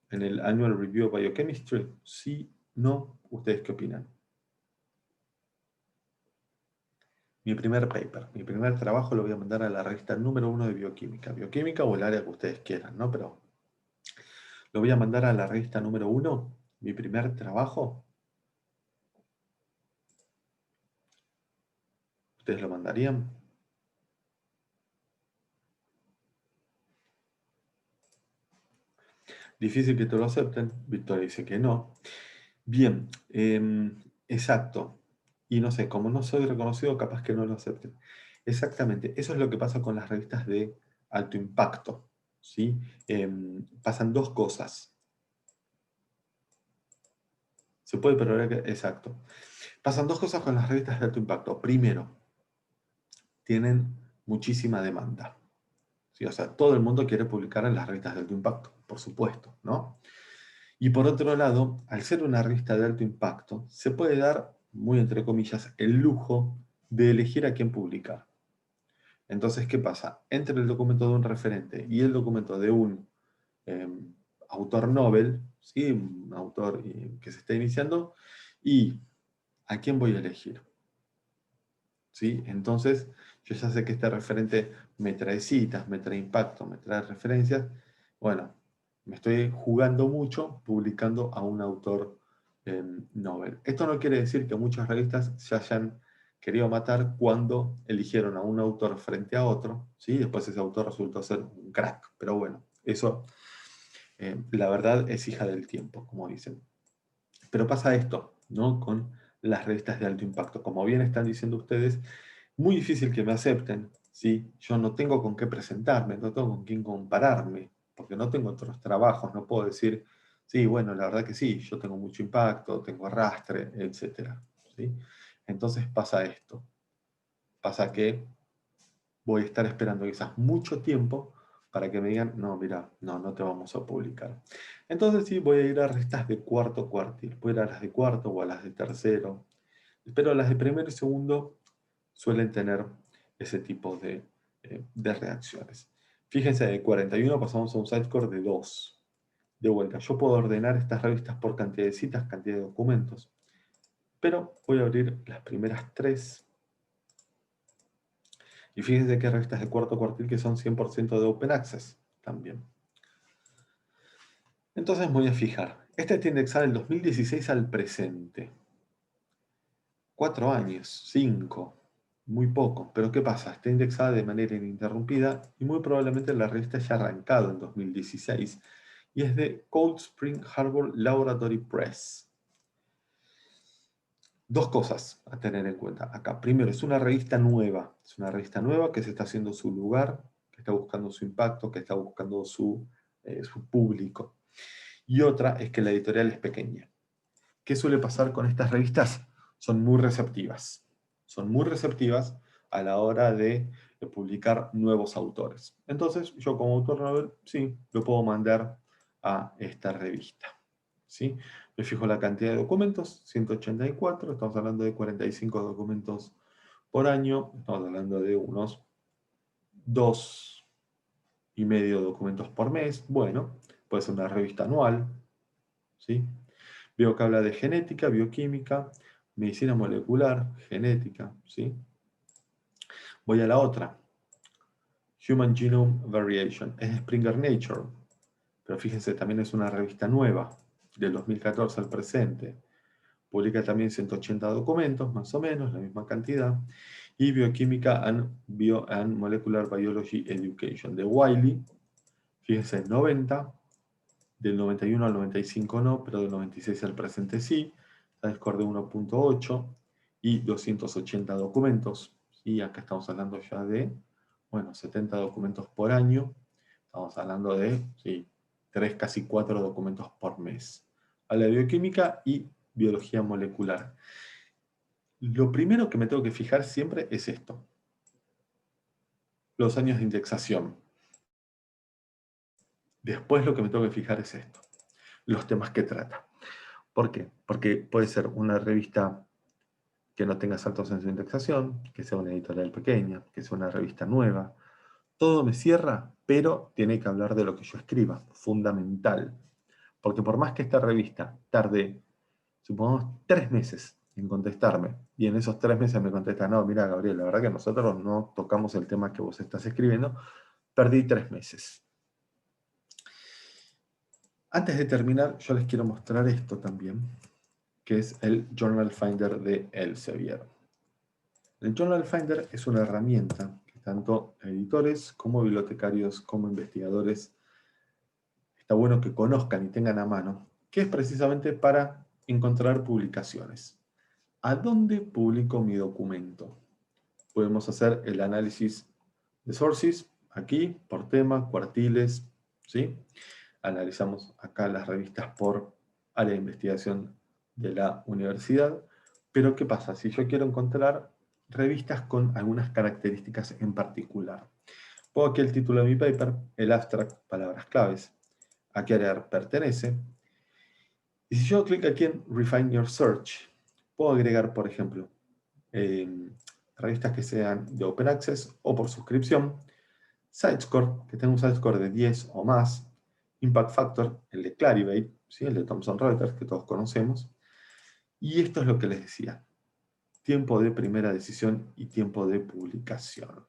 en el Annual Review of Biochemistry. Sí, no, ¿ustedes qué opinan? Mi primer paper, mi primer trabajo lo voy a mandar a la revista número 1 de bioquímica. Bioquímica o el área que ustedes quieran, ¿no? Pero lo voy a mandar a la revista número 1, mi primer trabajo. ¿Ustedes lo mandarían? Difícil que te lo acepten. Victoria dice que no. Bien, exacto. Y no sé, como no soy reconocido, capaz que no lo acepten. Exactamente, eso es lo que pasa con las revistas de alto impacto. ¿Sí? Pasan dos cosas. Se puede perder, exacto. Pasan dos cosas con las revistas de alto impacto. Primero, tienen muchísima demanda. ¿Sí? O sea, todo el mundo quiere publicar en las revistas de alto impacto, por supuesto, ¿no? Y por otro lado, al ser una revista de alto impacto, se puede dar, muy entre comillas, el lujo de elegir a quién publicar. Entonces, ¿qué pasa? Entre el documento de un referente y el documento de un eh, autor novel, ¿sí? Un autor que se está iniciando, y ¿a quién voy a elegir? ¿Sí? Entonces, yo ya sé que este referente me trae citas, me trae impacto, me trae referencias. Bueno, me estoy jugando mucho publicando a un autor novel. Esto no quiere decir que muchas revistas se hayan querido matar cuando eligieron a un autor frente a otro, ¿sí? Después ese autor resultó ser un crack, pero bueno, eso la verdad es hija del tiempo, como dicen. Pero pasa esto, ¿no? Con las revistas de alto impacto. Como bien están diciendo ustedes, muy difícil que me acepten, ¿sí? Yo no tengo con qué presentarme, no tengo con quién compararme, porque no tengo otros trabajos, no puedo decir, sí, bueno, la verdad que sí, yo tengo mucho impacto, tengo arrastre, etc. ¿Sí? Entonces pasa esto, pasa que voy a estar esperando quizás mucho tiempo para que me digan, no, mira, no te vamos a publicar. Entonces sí, voy a ir a revistas de cuarto cuartil, voy a ir a las de cuarto o a las de tercero, pero las de primero y segundo suelen tener ese tipo de reacciones. Fíjense, de 41 pasamos a un site score de 2. de vuelta, yo puedo ordenar estas revistas por cantidad de citas, cantidad de documentos. Pero voy a abrir las primeras 3. Y fíjense que hay revistas de cuarto cuartil que son 100% de Open Access también. Entonces me voy a fijar. Esta está indexada del 2016 al presente. 4 años, 5, muy poco. Pero ¿qué pasa? Está indexada de manera ininterrumpida y muy probablemente la revista haya arrancado en 2016 y es de Cold Spring Harbor Laboratory Press. 2 cosas a tener en cuenta acá. Primero, es una revista nueva. Es una revista nueva que se está haciendo su lugar, que está buscando su impacto, que está buscando su público. Y otra es que la editorial es pequeña. ¿Qué suele pasar con estas revistas? Son muy receptivas. Son muy receptivas a la hora de publicar nuevos autores. Entonces, yo como autor novel, sí, lo puedo mandar a esta revista. ¿Sí? Me fijo la cantidad de documentos, 184, estamos hablando de 45 documentos por año, estamos hablando de unos 2,5 documentos por mes. Bueno, puede ser una revista anual, ¿sí? Veo que habla de genética, bioquímica, medicina molecular, genética, ¿sí? Voy a la otra. Human Genome Variation. Es de Springer Nature. Pero fíjense, también es una revista nueva, del 2014 al presente. Publica también 180 documentos, más o menos, la misma cantidad. Y Bioquímica and Molecular Biology Education, de Wiley. Fíjense, 90. Del 91 al 95 no, pero del 96 al presente sí. SciScore de 1.8 y 280 documentos. Y acá estamos hablando ya de, bueno, 70 documentos por año. Estamos hablando de, sí, 3, casi 4 documentos por mes. Habla de bioquímica y biología molecular. Lo primero que me tengo que fijar siempre es esto. Los años de indexación. Después lo que me tengo que fijar es esto. Los temas que trata. ¿Por qué? Porque puede ser una revista que no tenga saltos en su indexación, que sea una editorial pequeña, que sea una revista nueva. Todo me cierra, pero tiene que hablar de lo que yo escriba, fundamental. Porque por más que esta revista tarde, supongamos, 3 meses en contestarme, y en esos 3 meses me contesta, no, mira, Gabriel, la verdad que nosotros no tocamos el tema que vos estás escribiendo, perdí 3 meses. Antes de terminar, yo les quiero mostrar esto también, que es el Journal Finder de Elsevier. El Journal Finder es una herramienta que tanto editores como bibliotecarios como investigadores está bueno que conozcan y tengan a mano, que es precisamente para encontrar publicaciones. ¿A dónde publico mi documento? Podemos hacer el análisis de sources, aquí, por tema, cuartiles, ¿sí? Analizamos acá las revistas por área de investigación de la universidad, pero ¿qué pasa? Si yo quiero encontrar revistas con algunas características en particular. Pongo aquí el título de mi paper, el abstract, palabras claves, a qué área pertenece. Y si yo clico aquí en Refine Your Search, puedo agregar, por ejemplo, revistas que sean de Open Access o por suscripción, SciScore, que tenga un SciScore de 10 o más, Impact Factor, el de Clarivate, ¿sí? El de Thomson Reuters, que todos conocemos. Y esto es lo que les decía. Tiempo de primera decisión y tiempo de publicación.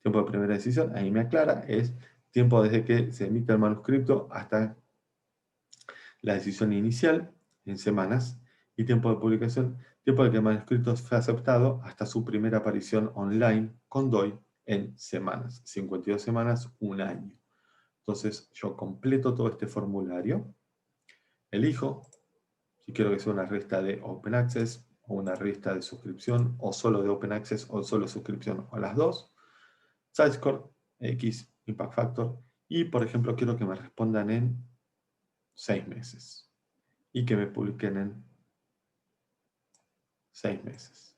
Tiempo de primera decisión, ahí me aclara, es tiempo desde que se emite el manuscrito hasta la decisión inicial, en semanas, y tiempo de publicación, tiempo de que el manuscrito fue aceptado hasta su primera aparición online con DOI en semanas, 52 semanas, un año. Entonces yo completo todo este formulario, elijo si quiero que sea una revista de Open Access o una revista de suscripción, o solo de Open Access o solo suscripción, o las dos. SciScore, X, Impact Factor, y por ejemplo quiero que me respondan en 6 meses y que me publiquen en 6 meses.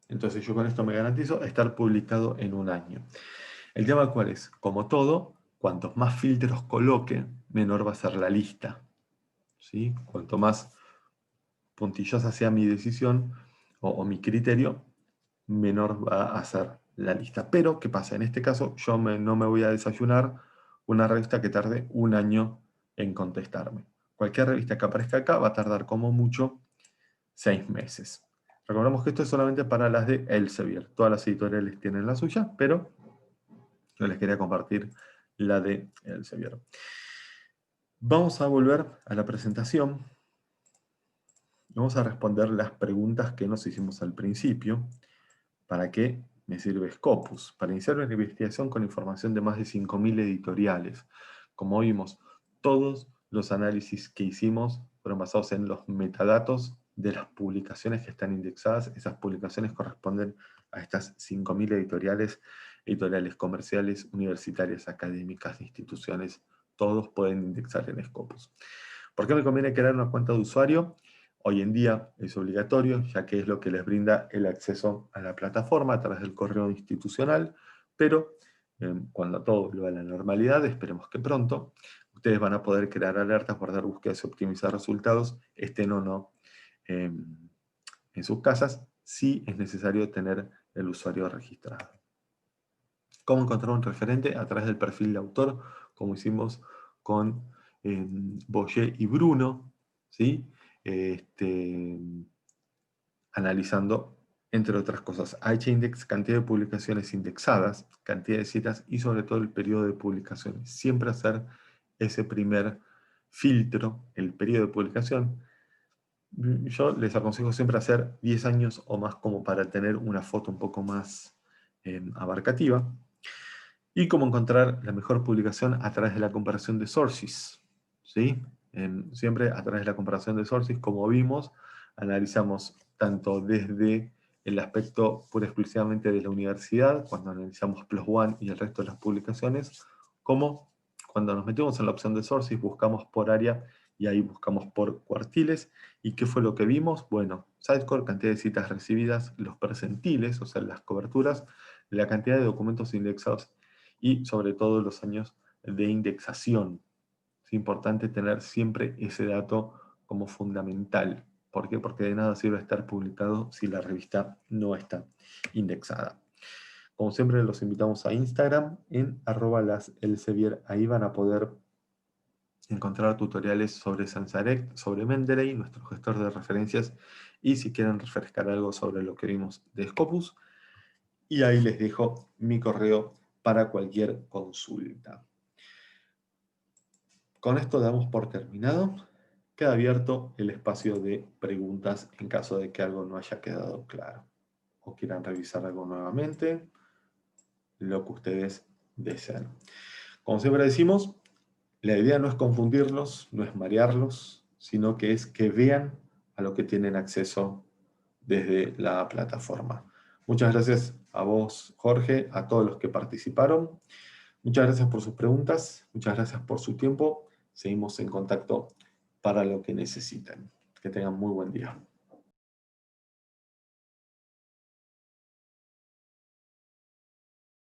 Entonces yo con esto me garantizo estar publicado en un año. ¿El tema cuál es? Como todo, cuantos más filtros coloque, menor va a ser la lista. ¿Sí? Cuanto más puntillosa sea mi decisión o mi criterio, menor va a ser la lista. Pero, ¿qué pasa? En este caso, yo no me voy a desayunar una revista que tarde un año en contestarme. Cualquier revista que aparezca acá va a tardar como mucho 6 meses. Recordemos que esto es solamente para las de Elsevier. Todas las editoriales tienen la suya, pero yo les quería compartir la de Elsevier. Vamos a volver a la presentación. Vamos a responder las preguntas que nos hicimos al principio. ¿Para qué me sirve Scopus? Para iniciar una investigación con información de más de 5.000 editoriales. Como vimos, todos los análisis que hicimos fueron basados en los metadatos de las publicaciones que están indexadas. Esas publicaciones corresponden a estas 5.000 editoriales, editoriales comerciales, universitarias, académicas, instituciones. Todos pueden indexar en Scopus. ¿Por qué me conviene crear una cuenta de usuario? Hoy en día es obligatorio, ya que es lo que les brinda el acceso a la plataforma a través del correo institucional, pero cuando todo vuelva a la normalidad, esperemos que pronto, ustedes van a poder crear alertas, guardar búsquedas y optimizar resultados, estén o no en sus casas, si es necesario tener el usuario registrado. ¿Cómo encontrar un referente? A través del perfil de autor, como hicimos con Boyer y Bruno, ¿sí? Analizando, entre otras cosas, H-index, cantidad de publicaciones indexadas, cantidad de citas y sobre todo el periodo de publicaciones. Siempre hacer ese primer filtro, el periodo de publicación. Yo les aconsejo siempre hacer 10 años o más como para tener una foto un poco más abarcativa. Y cómo encontrar la mejor publicación a través de la comparación de sources. ¿Sí? Siempre a través de la comparación de sources, como vimos, analizamos tanto desde el aspecto pura exclusivamente de la universidad, cuando analizamos PLOS ONE y el resto de las publicaciones, como cuando nos metemos en la opción de sources, buscamos por área y ahí buscamos por cuartiles. ¿Y qué fue lo que vimos? Bueno, Sitecore, cantidad de citas recibidas, los percentiles, o sea, las coberturas, la cantidad de documentos indexados y sobre todo los años de indexación. Es importante tener siempre ese dato como fundamental. ¿Por qué? Porque de nada sirve estar publicado si la revista no está indexada. Como siempre, los invitamos a Instagram en @laselsevier. Ahí van a poder encontrar tutoriales sobre Sansarect, sobre Mendeley, nuestro gestor de referencias, y si quieren refrescar algo sobre lo que vimos de Scopus. Y ahí les dejo mi correo para cualquier consulta. Con esto damos por terminado. Queda abierto el espacio de preguntas en caso de que algo no haya quedado claro o quieran revisar algo nuevamente, lo que ustedes deseen. Como siempre decimos, la idea no es confundirlos, no es marearlos, sino que es que vean a lo que tienen acceso desde la plataforma. Muchas gracias a vos, Jorge, a todos los que participaron. Muchas gracias por sus preguntas, muchas gracias por su tiempo. Seguimos en contacto para lo que necesiten. Que tengan muy buen día.